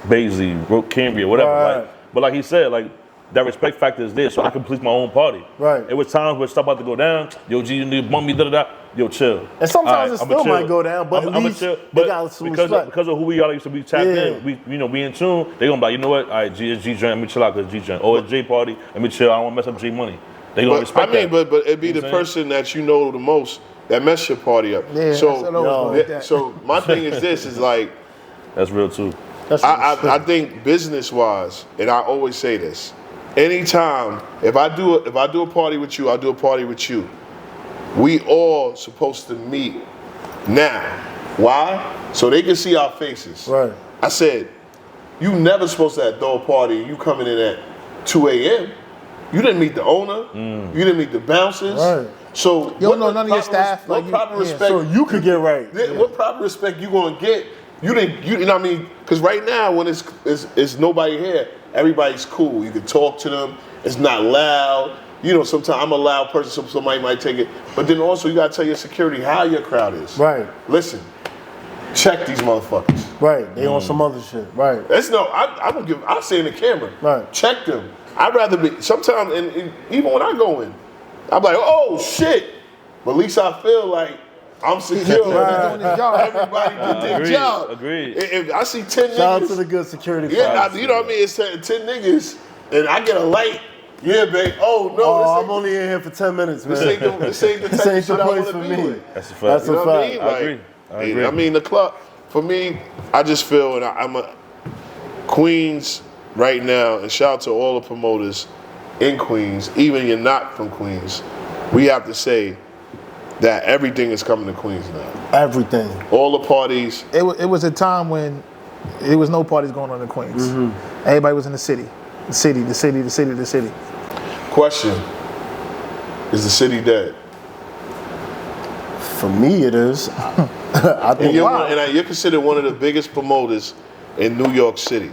[SPEAKER 3] Baisley, Cambria, whatever.
[SPEAKER 1] Right.
[SPEAKER 3] But like he said, like that respect factor is there, so I can police my own party.
[SPEAKER 1] Right.
[SPEAKER 3] It was times where stuff about to go down. Yo, G, you need to bump me, da. Yo, chill.
[SPEAKER 1] And sometimes it still might go down, but at least
[SPEAKER 3] chill.
[SPEAKER 1] They got some respect.
[SPEAKER 3] Because of who we are, used to be tapped in. We in tune. They gonna be like, you know what? All right, G is G joint. Let me chill out because G joint. Or it's J party. Let me chill. I don't want to mess up J money. They gonna respect that.
[SPEAKER 2] But it'd be the person that you know the most that mess your party up.
[SPEAKER 4] Yeah,
[SPEAKER 2] so my thing is this is like
[SPEAKER 3] that's real too.
[SPEAKER 2] I think business wise, and I always say this, anytime if I do a party with you, I'll do a party with you. We all supposed to meet now. Why? So they can see our faces.
[SPEAKER 1] Right.
[SPEAKER 2] I said, you never supposed to throw a party. You coming in at 2 a.m. You didn't meet the owner. You didn't meet the bouncers.
[SPEAKER 1] Right.
[SPEAKER 2] So
[SPEAKER 4] you don't know none of your staff.
[SPEAKER 2] What proper respect?
[SPEAKER 1] So you could get right.
[SPEAKER 2] What proper respect you gonna get? You know what I mean? Because right now when it's nobody here, everybody's cool. You can talk to them. It's not loud. Sometimes I'm a loud person, so somebody might take it. But then also you gotta tell your security how your crowd is.
[SPEAKER 1] Right.
[SPEAKER 2] Listen, check these motherfuckers.
[SPEAKER 1] Right. They on some other shit. Right.
[SPEAKER 2] I'll say in the camera.
[SPEAKER 1] Right.
[SPEAKER 2] Check them. I'd rather be sometimes, and even when I go in, I'm like, oh shit. But at least I feel like I'm secure. Everybody did their job.
[SPEAKER 3] Agreed.
[SPEAKER 2] If I see 10 niggas.
[SPEAKER 1] Shout out to the good security.
[SPEAKER 2] You know what I mean? It's 10 niggas, and I get a light. Yeah, babe. Oh no.
[SPEAKER 1] Oh, I'm only in here for 10 minutes, man.
[SPEAKER 2] This ain't the type of shit I want to be with.
[SPEAKER 3] That's a fact.
[SPEAKER 1] That's a fact.
[SPEAKER 3] I agree.
[SPEAKER 2] I mean, the club, for me, I just feel, and I'm a Queens right now, and shout out to all the promoters in Queens, even you're not from Queens, we have to say that everything is coming to Queens now.
[SPEAKER 1] Everything.
[SPEAKER 2] All the parties.
[SPEAKER 4] It was a time when there was no parties going on in Queens. Mm-hmm. Everybody was in the city. The city.
[SPEAKER 2] Question, is the city dead?
[SPEAKER 1] For me, it is. I think
[SPEAKER 2] you're considered one of the biggest promoters in New York City.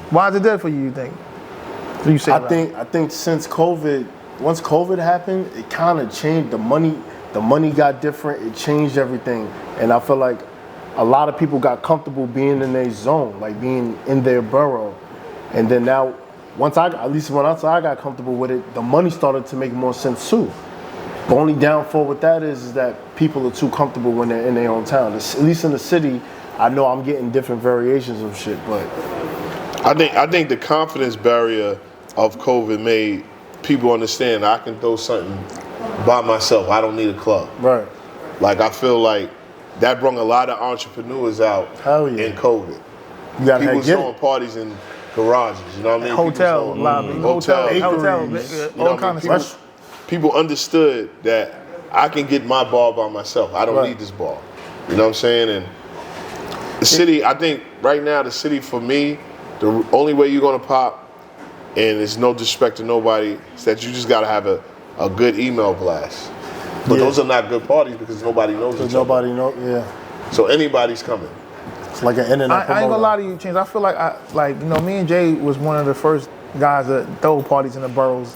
[SPEAKER 4] Why is it dead for you? You think? What do you say?
[SPEAKER 1] I think since COVID, once COVID happened, it kind of changed. The money got different. It changed everything, and I feel like a lot of people got comfortable being in their zone, like being in their borough, and then now, once I got comfortable with it, the money started to make more sense too. The only downfall with that is that people are too comfortable when they're in their own town. At least in the city, I know I'm getting different variations of shit, but
[SPEAKER 2] I think the confidence barrier of COVID made people understand I can throw something by myself. I don't need a club.
[SPEAKER 1] Right.
[SPEAKER 2] Like I feel like that brought a lot of entrepreneurs out in COVID.
[SPEAKER 1] You gotta
[SPEAKER 2] people throwing parties in garages, you know what I mean?
[SPEAKER 4] Hotel lobby, hotel, all kind of stuff.
[SPEAKER 2] People understood that I can get my bar by myself. I don't need this bar. You know what I'm saying? And the city, I think right now the city for me, the only way you're gonna pop, and it's no disrespect to nobody, is that you just gotta have a good email blast. But those are not good parties because nobody knows each other.
[SPEAKER 1] Nobody knows,
[SPEAKER 2] So anybody's coming.
[SPEAKER 1] It's like an internet promoter.
[SPEAKER 4] I ain't gonna lie to you, Chains. I feel like me and Jay was one of the first guys that throw parties in the boroughs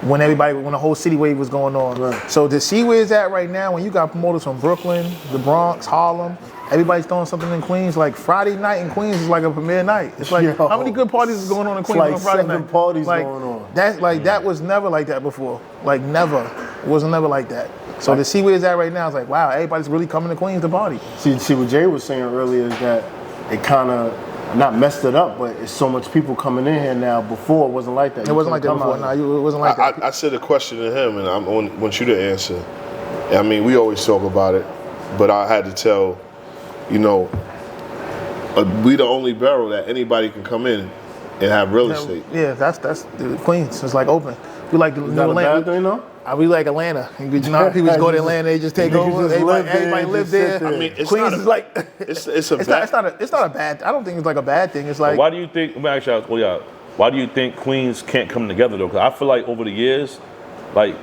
[SPEAKER 4] when the whole city wave was going on.
[SPEAKER 1] Right.
[SPEAKER 4] So to see where it's at right now, when you got promoters from Brooklyn, the Bronx, Harlem, everybody's throwing something in Queens. Like Friday night in Queens is like a premiere night. It's like how many good parties is going on in Queens on Friday night?
[SPEAKER 1] 7 parties going on.
[SPEAKER 4] That was never like that before. Like never. It was never like that. So to see where it's at right now, it's like, wow, everybody's really coming to Queens to party.
[SPEAKER 1] See what Jay was saying earlier is that it kind of not messed it up, but it's so much people coming in here now. Before it wasn't like that.
[SPEAKER 4] It wasn't like that before. No, it wasn't like that.
[SPEAKER 2] I said a question to him, and I want you to answer. I mean, we always talk about it, but I had to tell, you know, we the only borough that anybody can come in and have real estate.
[SPEAKER 4] Yeah, that's the Queens. It's like open. We like
[SPEAKER 1] Is that a bad thing, though?
[SPEAKER 4] We like Atlanta. You know how people just go to Atlanta, they just take over. Everybody live there.
[SPEAKER 2] I mean,
[SPEAKER 4] Queens is like
[SPEAKER 2] it's
[SPEAKER 4] not a bad. I don't think it's like a bad thing. It's like,
[SPEAKER 3] why do you think? Let me ask you, why do you think Queens can't come together though? Because I feel like over the years, like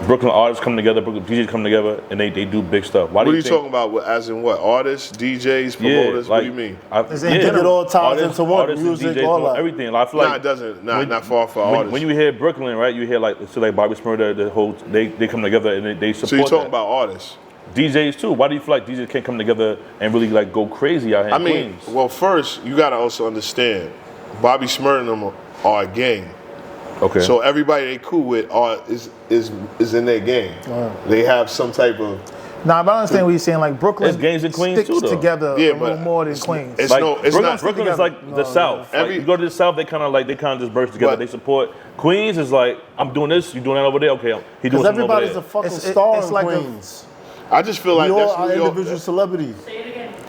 [SPEAKER 3] Brooklyn artists come together, Brooklyn DJs come together, and they do big stuff. Why
[SPEAKER 2] what
[SPEAKER 3] do
[SPEAKER 2] are you talking about? As in what? Artists, DJs, promoters? What do you mean?
[SPEAKER 1] It all ties into one.
[SPEAKER 3] Artists,
[SPEAKER 1] Music,
[SPEAKER 3] DJs,
[SPEAKER 1] all that.
[SPEAKER 3] everything. Like, I feel like
[SPEAKER 2] it doesn't. Not far for artists.
[SPEAKER 3] When you hear Brooklyn, right? You hear like Bobby Smurda, the whole they come together and they support.
[SPEAKER 2] So you're talking
[SPEAKER 3] that.
[SPEAKER 2] about artists?
[SPEAKER 3] DJs too. Why do you feel like DJs can't come together and really like go crazy out here in Queens?
[SPEAKER 2] Well, first you gotta also understand, Bobby Smurda and them are a gang.
[SPEAKER 3] Okay.
[SPEAKER 2] So everybody they cool with is in their gang. They have some type of.
[SPEAKER 4] Nah, but I understand what you're saying. Like Brooklyn
[SPEAKER 3] There's gangs in Queens
[SPEAKER 4] sticks
[SPEAKER 3] too, though.
[SPEAKER 4] together a little more than Queens.
[SPEAKER 2] It's
[SPEAKER 3] like,
[SPEAKER 2] not.
[SPEAKER 3] Brooklyn is like the South. Like, you go to the South, they kind of just burst together. They support. Queens is like, I'm doing this, you doing that over there. Okay, he doing something over there.
[SPEAKER 1] Because everybody's a fucking star in
[SPEAKER 4] like
[SPEAKER 1] Queens.
[SPEAKER 2] I just feel like that's
[SPEAKER 1] New
[SPEAKER 2] New York.
[SPEAKER 1] Individual celebrities.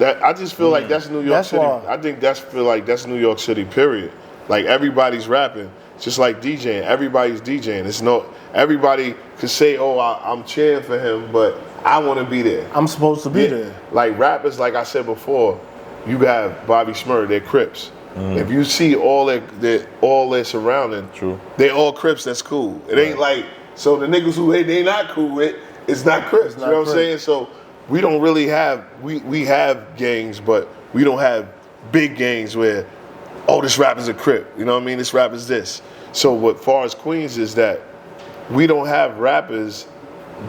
[SPEAKER 2] I just feel like that's New York
[SPEAKER 1] That's
[SPEAKER 2] City.
[SPEAKER 1] why.
[SPEAKER 2] I think feel like that's New York City. Period. Like everybody's rapping, just like DJing. Everybody's DJing. It's no. Everybody could say, "Oh, I'm cheering for him," but I want to be there.
[SPEAKER 1] I'm supposed to be there.
[SPEAKER 2] Like rappers, like I said before, you have Bobby Smurda, they're Crips. If you see all their surrounding,
[SPEAKER 3] true,
[SPEAKER 2] they all Crips. That's cool. It ain't like so the niggas who they not cool with, it's not Crips. You know what I'm saying? So we don't really have we have gangs, but we don't have big gangs where, oh, this rapper's a Crip. You know what I mean? This rapper's this. So what far as Queens is that we don't have rappers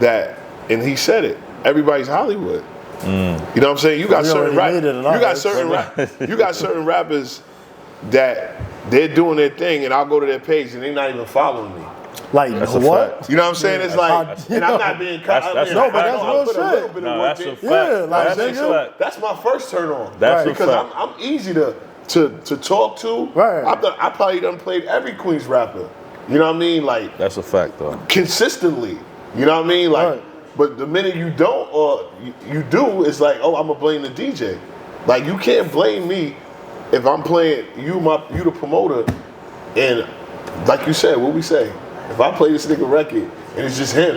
[SPEAKER 2] that, and he said it, everybody's Hollywood. You know what I'm saying? You got certain rappers that they're doing their thing, and I'll go to their page and they're not even following me.
[SPEAKER 1] Like what?
[SPEAKER 2] You know what I'm saying? It's like, and I'm not being
[SPEAKER 3] that's real
[SPEAKER 1] shit.
[SPEAKER 3] No, that's a fact.
[SPEAKER 1] Yeah, like
[SPEAKER 2] that's my first turn on.
[SPEAKER 3] That's
[SPEAKER 2] because I'm easy to talk to.
[SPEAKER 1] Right.
[SPEAKER 2] I probably done played every Queens rapper. You know what I mean? Like
[SPEAKER 3] that's a fact though.
[SPEAKER 2] Consistently. You know what I mean? Like,
[SPEAKER 1] right.
[SPEAKER 2] But the minute you don't or you do, it's like, oh, I'm gonna blame the DJ. Like you can't blame me if I'm playing you the promoter, and like you said, what we say, if I play this nigga record and it's just him,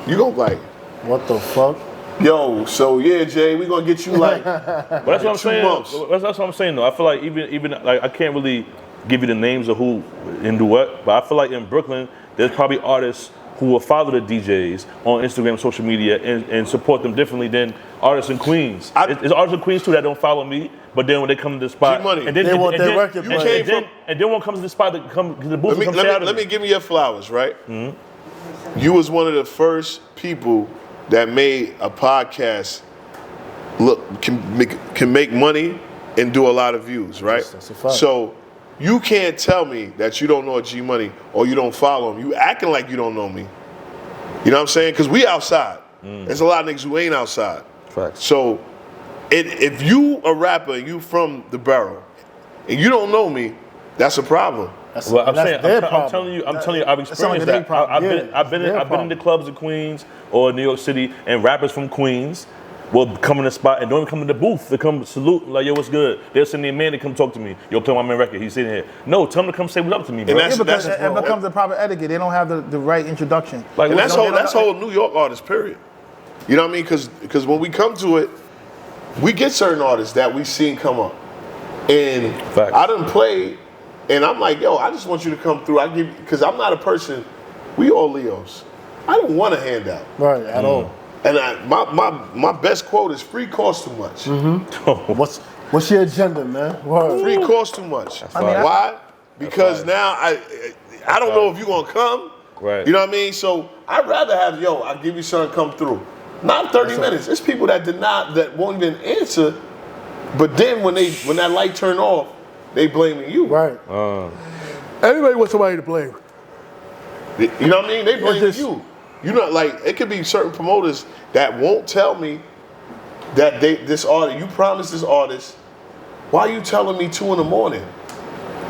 [SPEAKER 2] you gon' like,
[SPEAKER 1] what the fuck?
[SPEAKER 2] Yo, so yeah, Jay, we gonna get you like.
[SPEAKER 3] But that's what I'm saying. That's what I'm saying though. I feel like even like I can't really give you the names of who and do what, but I feel like in Brooklyn there's probably artists who will follow the DJs on Instagram, social media, and support them differently than artists in Queens. There's artists in Queens too that don't follow me, but then when they come to the spot,
[SPEAKER 2] G-Money.
[SPEAKER 3] and then
[SPEAKER 1] they want their record played.
[SPEAKER 3] And then when comes to the spot, that come to the booth,
[SPEAKER 2] let me give you your flowers, right? Mm-hmm. You was one of the first people that made a podcast can make money and do a lot of views, right?
[SPEAKER 1] That's a fact.
[SPEAKER 2] So you can't tell me that you don't know G-Money or you don't follow him. You acting like you don't know me. You know what I'm saying? Because we outside. There's a lot of niggas who ain't outside.
[SPEAKER 3] Facts.
[SPEAKER 2] So if you a rapper and you from the borough and you don't know me, that's a problem.
[SPEAKER 3] I'm telling you, I've experienced that. I've been in the clubs in Queens or New York City, and rappers from Queens will come in the spot and don't even come in the booth. They come salute, like, yo, what's good? They'll send their man to come talk to me. Yo, play my man record. He's sitting here. No, tell him to come say what's up to me, bro.
[SPEAKER 2] And
[SPEAKER 4] it becomes the proper etiquette. They don't have the right introduction.
[SPEAKER 2] Like, and that's whole New York artist, period. You know what I mean? Because when we come to it, we get certain artists that we seen come up. And
[SPEAKER 3] Facts.
[SPEAKER 2] I done played, and I'm like, yo, I just want you to come through. Because I'm not a person, we all Leos. I don't want a handout.
[SPEAKER 1] Right, at all.
[SPEAKER 2] And my best quote is free costs too much.
[SPEAKER 1] Mm-hmm. What's your agenda, man? Word.
[SPEAKER 2] Free costs too much. Why? Because now I don't know if you're gonna come.
[SPEAKER 3] Right.
[SPEAKER 2] You know what I mean? So I'd rather have I'll give you something, come through. Not 30 minutes. There's people that won't even answer. But then when that light turn off, they blaming you.
[SPEAKER 1] Right.
[SPEAKER 4] Everybody wants somebody to blame.
[SPEAKER 2] You know what I mean? They blaming you. You know, like, it could be certain promoters that won't tell me that this artist, you promised this artist Why are you telling me 2 in the morning?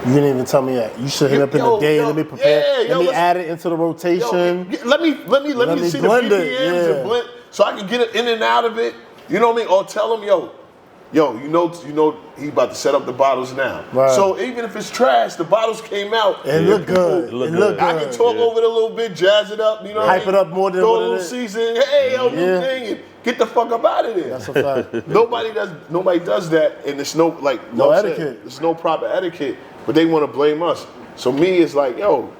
[SPEAKER 1] You didn't even tell me that. You should hit up in the day. Let me prepare. Let me add it into the rotation.
[SPEAKER 2] Let me see the BPMs and blend, so I can get it in and out of it. You know what I mean? Or tell him, yo, you know, he about to set up the bottles now.
[SPEAKER 1] Right.
[SPEAKER 2] So even if it's trash, the bottles came out.
[SPEAKER 1] It look good. It look good.
[SPEAKER 2] I can talk over it a little bit, jazz it up. You know,
[SPEAKER 1] hype it up more than
[SPEAKER 2] throw
[SPEAKER 1] what
[SPEAKER 2] a
[SPEAKER 1] it
[SPEAKER 2] little
[SPEAKER 1] is.
[SPEAKER 2] season. Hey, yo, new thing, and get the fuck up out of there.
[SPEAKER 1] That's a fact.
[SPEAKER 2] Nobody does that, and it's no
[SPEAKER 1] etiquette.
[SPEAKER 2] There's no proper etiquette, but they want to blame us. So me, it's like, yo,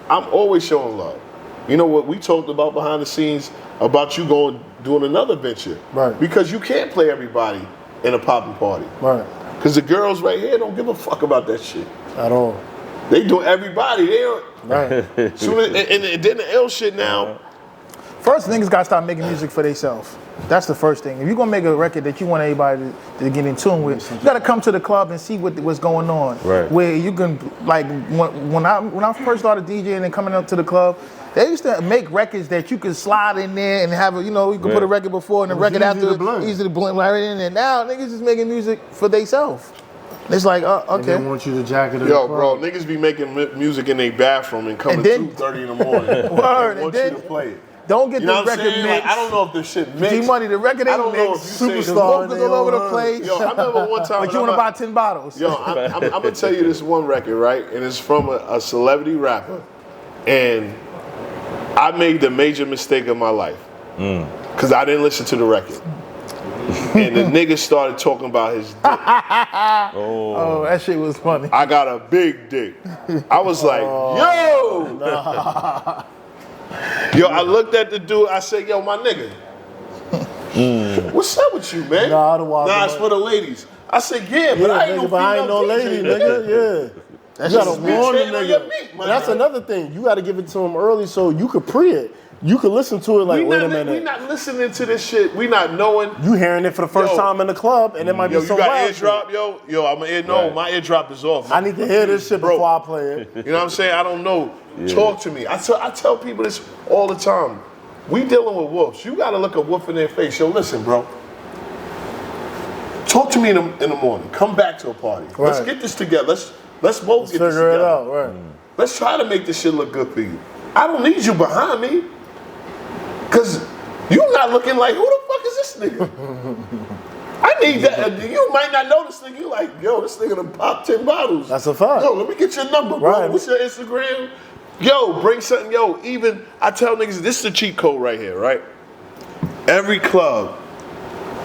[SPEAKER 2] I'm always showing love. You know what we talked about behind the scenes about you doing another venture,
[SPEAKER 1] right? Because
[SPEAKER 2] you can't play everybody in a popping party,
[SPEAKER 1] right?
[SPEAKER 2] Because the girls right here don't give a fuck about that shit
[SPEAKER 1] at all.
[SPEAKER 2] They do everybody. They don't.
[SPEAKER 1] Right.
[SPEAKER 2] So and then the L shit now.
[SPEAKER 4] First, niggas gotta start making music for themselves. That's the first thing. If you're gonna make a record that you want everybody to get in tune with, you gotta come to the club and see what's going on.
[SPEAKER 3] Right.
[SPEAKER 4] Where you can, like, when I first started DJing and coming up to the club, they used to make records that you could slide in there and have you could put a record before and a record after, easy to blend right in there. Now niggas just making music for themselves. It's like, okay.
[SPEAKER 1] They want you to jack it in.
[SPEAKER 2] Yo, bro, niggas be making music in their bathroom and coming 2:30 in the morning.
[SPEAKER 4] Word,
[SPEAKER 2] and want you to play it.
[SPEAKER 4] Don't get the record mixed.
[SPEAKER 2] Like, I don't know if this shit mixed.
[SPEAKER 4] G-Money, the record ain't mixed. Superstar, vocals all over the place.
[SPEAKER 2] Yo, I remember one time.
[SPEAKER 4] But you want to buy 10 bottles.
[SPEAKER 2] Yo, I'm gonna tell you this one record, right? And it's from a celebrity rapper, and I made the major mistake of my life because I didn't listen to the record. And the nigga started talking about his dick.
[SPEAKER 4] Oh, that shit was funny.
[SPEAKER 2] I got a big dick. I was like, yo! Nah. Yo, I looked at the dude, I said, yo, my nigga. What's up with you, man? Nah, it's for the ladies. I said, yeah, but I ain't no lady,
[SPEAKER 1] nigga. Yeah. You gotta warn the nigga. That's another thing. You gotta give it to him early so you could pre it. You could listen to it like, wait a minute.
[SPEAKER 2] We not listening to this shit. We not knowing.
[SPEAKER 1] You hearing it for the first time in the club, and it might be so loud.
[SPEAKER 2] You got eardrop, yo? Yo, my eardrop is off.
[SPEAKER 1] I need to hear this shit before I play it.
[SPEAKER 2] You know what I'm saying? I don't know. Yeah. Talk to me. I tell people this all the time. We dealing with wolves. You gotta look a wolf in their face. Yo, listen, bro. Talk to me in the morning. Come back to a party. Right. Let's get this together. Let's both get this together.
[SPEAKER 1] Figure it out, right.
[SPEAKER 2] Let's try to make this shit look good for you. I don't need you behind me. Cause you not looking like, who the fuck is this nigga? I need that. You might not know this nigga. You like, yo, this nigga done popped 10 bottles.
[SPEAKER 1] That's a fact.
[SPEAKER 2] Yo, let me get your number, bro. Right. What's your Instagram? Yo, bring something. Yo, even I tell niggas, this is the cheat code right here, right? Every club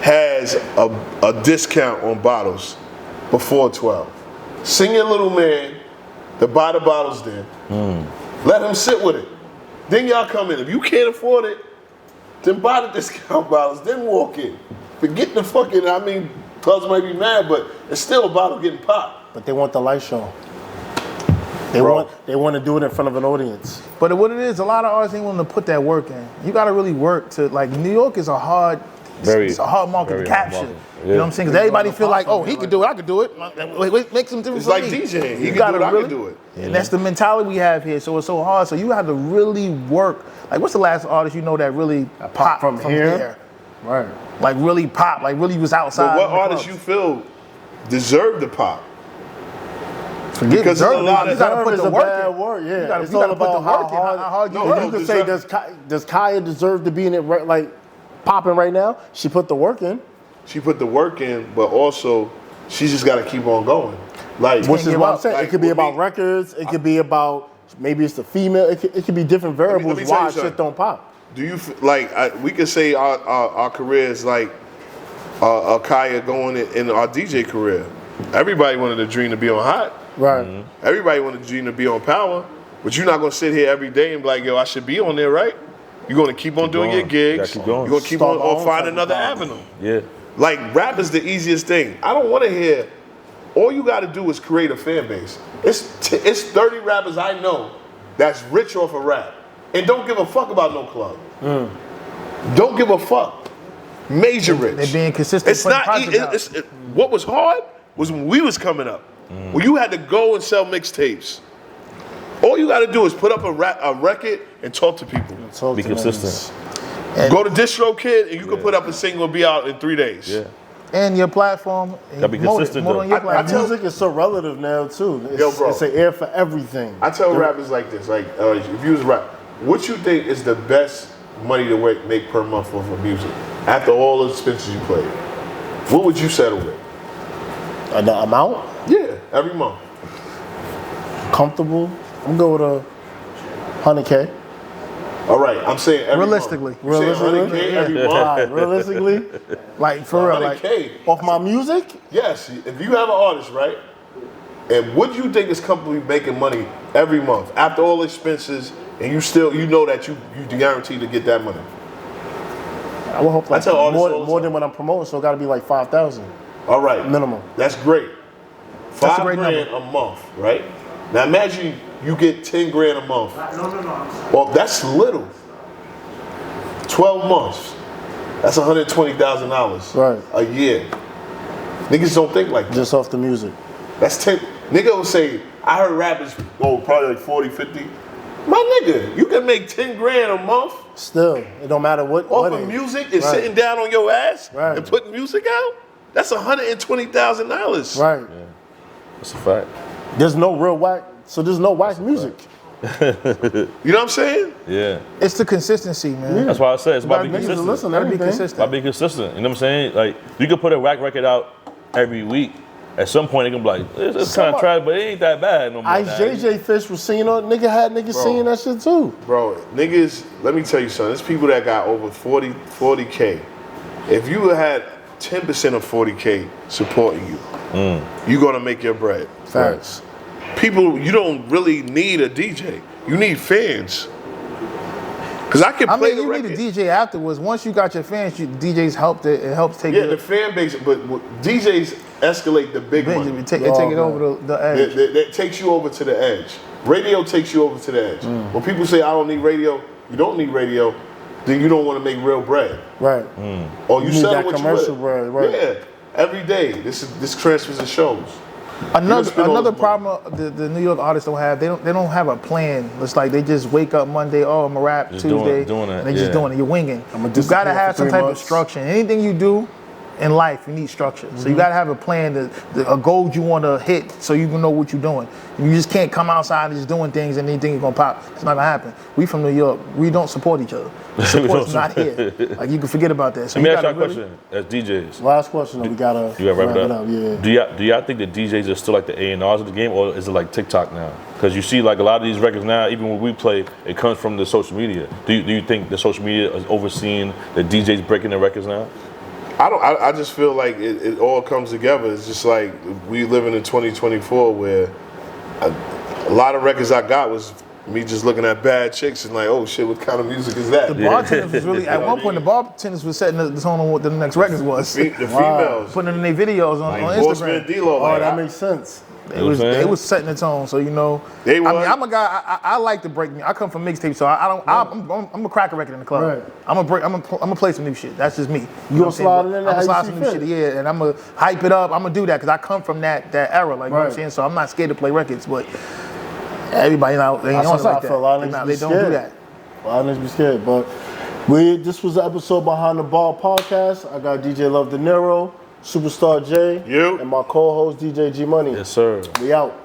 [SPEAKER 2] has a discount on bottles before 12. Send your little man to buy the bottles then. Let him sit with it. Then y'all come in. If you can't afford it, then buy the discount bottles, then walk in. Forget the fucking, clubs might be mad, but it's still a bottle getting popped.
[SPEAKER 1] But they want the light show. They want to do it in front of an audience.
[SPEAKER 4] But what it is, a lot of artists ain't willing to put that work in. You got to really work to, like, New York is a hard market to capture. You know what I'm saying? Because everybody feel like, oh, he could do it, I could do it. Make some difference.
[SPEAKER 2] It's like DJing. He can do it, I can do it.
[SPEAKER 4] And that's the mentality we have here. So it's so hard. So you have to really work. Like, what's the last artist you know that really popped from here?
[SPEAKER 1] Right.
[SPEAKER 4] Like, really pop. Like, really was outside.
[SPEAKER 2] But what artists you feel deserve the pop?
[SPEAKER 4] Because a lot of
[SPEAKER 1] you gotta put the work in. Yeah, it's all about how hard you work. You could say, does Kaya deserve to be in it, like, popping right now? She put the work in.
[SPEAKER 2] She put the work in, but also she just got to keep on going. Like,
[SPEAKER 1] which is what I'm saying. Like, it could be about records. It could be about maybe it's the female. It could be different variables why shit don't pop.
[SPEAKER 2] Do you we could say our career is like Kaya going in our DJ career. Everybody wanted a dream to be on Hot.
[SPEAKER 1] Right.
[SPEAKER 2] Mm-hmm. Everybody wanted a dream to be on Power. But you're not gonna sit here every day and be like, yo, I should be on there, right? You're gonna keep on doing your gigs. You're gonna keep on or find another avenue.
[SPEAKER 3] Yeah.
[SPEAKER 2] Like, rap is the easiest thing. I don't want to hear. All you got to do is create a fan base. It's 30 rappers I know that's rich off of rap and don't give a fuck about no club. Don't give a fuck. Major rich.
[SPEAKER 4] They're being consistent.
[SPEAKER 2] It's not. What was hard was when we was coming up. When you had to go and sell mixtapes. All you got to do is put up a record and talk to people.
[SPEAKER 3] Be consistent.
[SPEAKER 2] Go to DistroKid and you can put up a single and be out in 3 days.
[SPEAKER 3] Yeah.
[SPEAKER 4] and your platform.
[SPEAKER 3] Gotta be consistent,
[SPEAKER 4] on
[SPEAKER 3] though.
[SPEAKER 4] your platform.
[SPEAKER 1] Music is so relative now too. It's,
[SPEAKER 2] Yo, bro.
[SPEAKER 1] it's an air for everything.
[SPEAKER 2] I tell rappers like this, like if you was rap, what you think is the best money to make per month for music? After all the expenses you played, what would you settle with?
[SPEAKER 1] The amount?
[SPEAKER 2] Yeah, every month.
[SPEAKER 1] Comfortable. I'm going with $100K.
[SPEAKER 2] All right, I'm saying every
[SPEAKER 4] Realistically.
[SPEAKER 2] month. You saying 100K every month?
[SPEAKER 1] Right, realistically,
[SPEAKER 4] Like for real, like
[SPEAKER 2] 100K.
[SPEAKER 1] off my music,
[SPEAKER 2] Yes, if you have an artist, right? And what do you think is comfortably making money every month after all expenses, and you know that you guaranteed to get that money?
[SPEAKER 1] I would hope like
[SPEAKER 2] tell artists all the
[SPEAKER 1] more
[SPEAKER 2] time.
[SPEAKER 1] than what I'm promoting, so it got to be like 5,000
[SPEAKER 2] All right,
[SPEAKER 1] minimum.
[SPEAKER 2] That's great.
[SPEAKER 4] That's a
[SPEAKER 2] $5
[SPEAKER 4] great
[SPEAKER 2] grand a month, right? Now imagine you get 10 grand a month. Well, that's little. 12 months. That's $120,000
[SPEAKER 1] Right.
[SPEAKER 2] a year. Niggas don't think like that.
[SPEAKER 1] Just off the music.
[SPEAKER 2] That's 10. Nigga will say, I heard rappers go probably like 40, 50. My nigga, you can make 10 grand a month
[SPEAKER 1] Still, it don't matter what.
[SPEAKER 2] off
[SPEAKER 1] what
[SPEAKER 2] of
[SPEAKER 1] it-
[SPEAKER 2] music and
[SPEAKER 1] Right.
[SPEAKER 2] sitting down on your ass
[SPEAKER 1] Right.
[SPEAKER 2] and putting music out. That's $120,000.
[SPEAKER 1] Right.
[SPEAKER 3] That's a fact.
[SPEAKER 1] There's no real whack. So there's no whack music.
[SPEAKER 2] You know what I'm saying?
[SPEAKER 3] Yeah.
[SPEAKER 4] it's the consistency, man.
[SPEAKER 3] That's why I said it's about
[SPEAKER 1] Niggas
[SPEAKER 3] being
[SPEAKER 1] to
[SPEAKER 3] consistent.
[SPEAKER 1] listen to
[SPEAKER 4] Gotta be
[SPEAKER 1] everything.
[SPEAKER 4] consistent.
[SPEAKER 3] About being consistent. You know what I'm saying? Like, you can put a whack record out every week. At some point, they're gonna be like, it's kind of trash, but it ain't that bad no more.
[SPEAKER 1] Ice
[SPEAKER 3] now.
[SPEAKER 1] JJ Fish was singing on. Nigga had niggas singing that shit too.
[SPEAKER 2] Bro, niggas, let me tell you something. There's people that got over 40K. If you had 10% of 40K supporting you, you're gonna make your bread.
[SPEAKER 1] Facts.
[SPEAKER 2] People, you don't really need a DJ. You need fans. Cause I can
[SPEAKER 4] I
[SPEAKER 2] play
[SPEAKER 4] mean,
[SPEAKER 2] the
[SPEAKER 4] you
[SPEAKER 2] record.
[SPEAKER 4] need a DJ afterwards. Once you got your fans, DJs help it helps take
[SPEAKER 2] Yeah,
[SPEAKER 4] it.
[SPEAKER 2] the fan base, but DJs escalate the big money.
[SPEAKER 4] Take it over the edge.
[SPEAKER 2] That takes you over to the edge. Radio takes you over to the edge. When people say I don't need radio, you don't need radio, then you don't want to make real bread.
[SPEAKER 1] Right.
[SPEAKER 2] Or you
[SPEAKER 1] need
[SPEAKER 2] sell
[SPEAKER 1] that
[SPEAKER 2] what
[SPEAKER 1] commercial
[SPEAKER 2] you
[SPEAKER 1] bread, right.
[SPEAKER 2] Yeah, every day. This transfers and shows.
[SPEAKER 4] Another
[SPEAKER 2] spend all this
[SPEAKER 4] problem the New York artists don't have. They don't have a plan. It's like they just wake up Monday. Oh, I'm gonna rap
[SPEAKER 3] Just
[SPEAKER 4] Tuesday,
[SPEAKER 3] doing it,
[SPEAKER 4] and they just
[SPEAKER 3] yeah.
[SPEAKER 4] doing it. You're winging.
[SPEAKER 1] I'ma
[SPEAKER 4] You gotta
[SPEAKER 1] disappear
[SPEAKER 4] have
[SPEAKER 1] for
[SPEAKER 4] some
[SPEAKER 1] 3
[SPEAKER 4] type
[SPEAKER 1] months.
[SPEAKER 4] of structure. Anything you do in life, you need structure. So you gotta have a plan, a goal you want to hit, so you can know what you're doing. You just can't come outside and just doing things and anything is gonna pop. It's not gonna happen. We from New York. We don't support each other. The support's not here. Like you can forget about that. So
[SPEAKER 3] Let me
[SPEAKER 4] you
[SPEAKER 3] ask you a
[SPEAKER 4] gotta
[SPEAKER 3] question as DJs.
[SPEAKER 1] Last question. We gotta
[SPEAKER 3] You gotta wrap it up.
[SPEAKER 1] Yeah.
[SPEAKER 3] Do y'all think that DJs are still like the A&Rs of the game, or is it like TikTok now? Because you see like a lot of these records now, even when we play, it comes from the social media. Do you think the social media is overseeing the DJs breaking their records now?
[SPEAKER 2] I just feel like it all comes together. It's just like we living in 2024 where a lot of records I got was me just looking at bad chicks and like, oh shit, what kind of music is that?
[SPEAKER 4] The bartenders was really at one point. The bartenders was setting the tone on what the next records was.
[SPEAKER 2] The females.
[SPEAKER 4] Putting it in their videos on
[SPEAKER 2] Bossman
[SPEAKER 4] Instagram.
[SPEAKER 2] D-Lo,
[SPEAKER 1] Oh,
[SPEAKER 2] like,
[SPEAKER 1] that makes sense.
[SPEAKER 4] They was setting the tone, so you know.
[SPEAKER 2] They
[SPEAKER 4] I
[SPEAKER 2] was.
[SPEAKER 4] mean, I'm a guy. I like to break. I come from mixtape, so I don't. I'm gonna crack a record in the club.
[SPEAKER 1] Right.
[SPEAKER 4] I'm gonna play some new shit. That's just me. You
[SPEAKER 1] gonna
[SPEAKER 4] know what I'm
[SPEAKER 1] slide
[SPEAKER 4] saying?
[SPEAKER 1] it in
[SPEAKER 4] I'm
[SPEAKER 1] there how
[SPEAKER 4] gonna
[SPEAKER 1] you
[SPEAKER 4] slide
[SPEAKER 1] see
[SPEAKER 4] some new
[SPEAKER 1] fit.
[SPEAKER 4] shit, yeah, and I'm gonna hype it up. I'm gonna do that because I come from that era. Like you know what I'm
[SPEAKER 1] Right.
[SPEAKER 4] saying. So I'm not scared to play records, but everybody now they ain't
[SPEAKER 1] That's
[SPEAKER 4] on it
[SPEAKER 1] what I
[SPEAKER 4] like
[SPEAKER 1] feel. A lot of
[SPEAKER 4] that.
[SPEAKER 1] niggas
[SPEAKER 4] They
[SPEAKER 1] be
[SPEAKER 4] don't do
[SPEAKER 1] scared.
[SPEAKER 4] that.
[SPEAKER 1] A lot of niggas be scared, but this was the episode Behind the Ball podcast. I got DJ Love De Niro, Superstar J,
[SPEAKER 2] You.
[SPEAKER 1] and my co-host DJ G Money.
[SPEAKER 3] Yes, sir.
[SPEAKER 1] We out.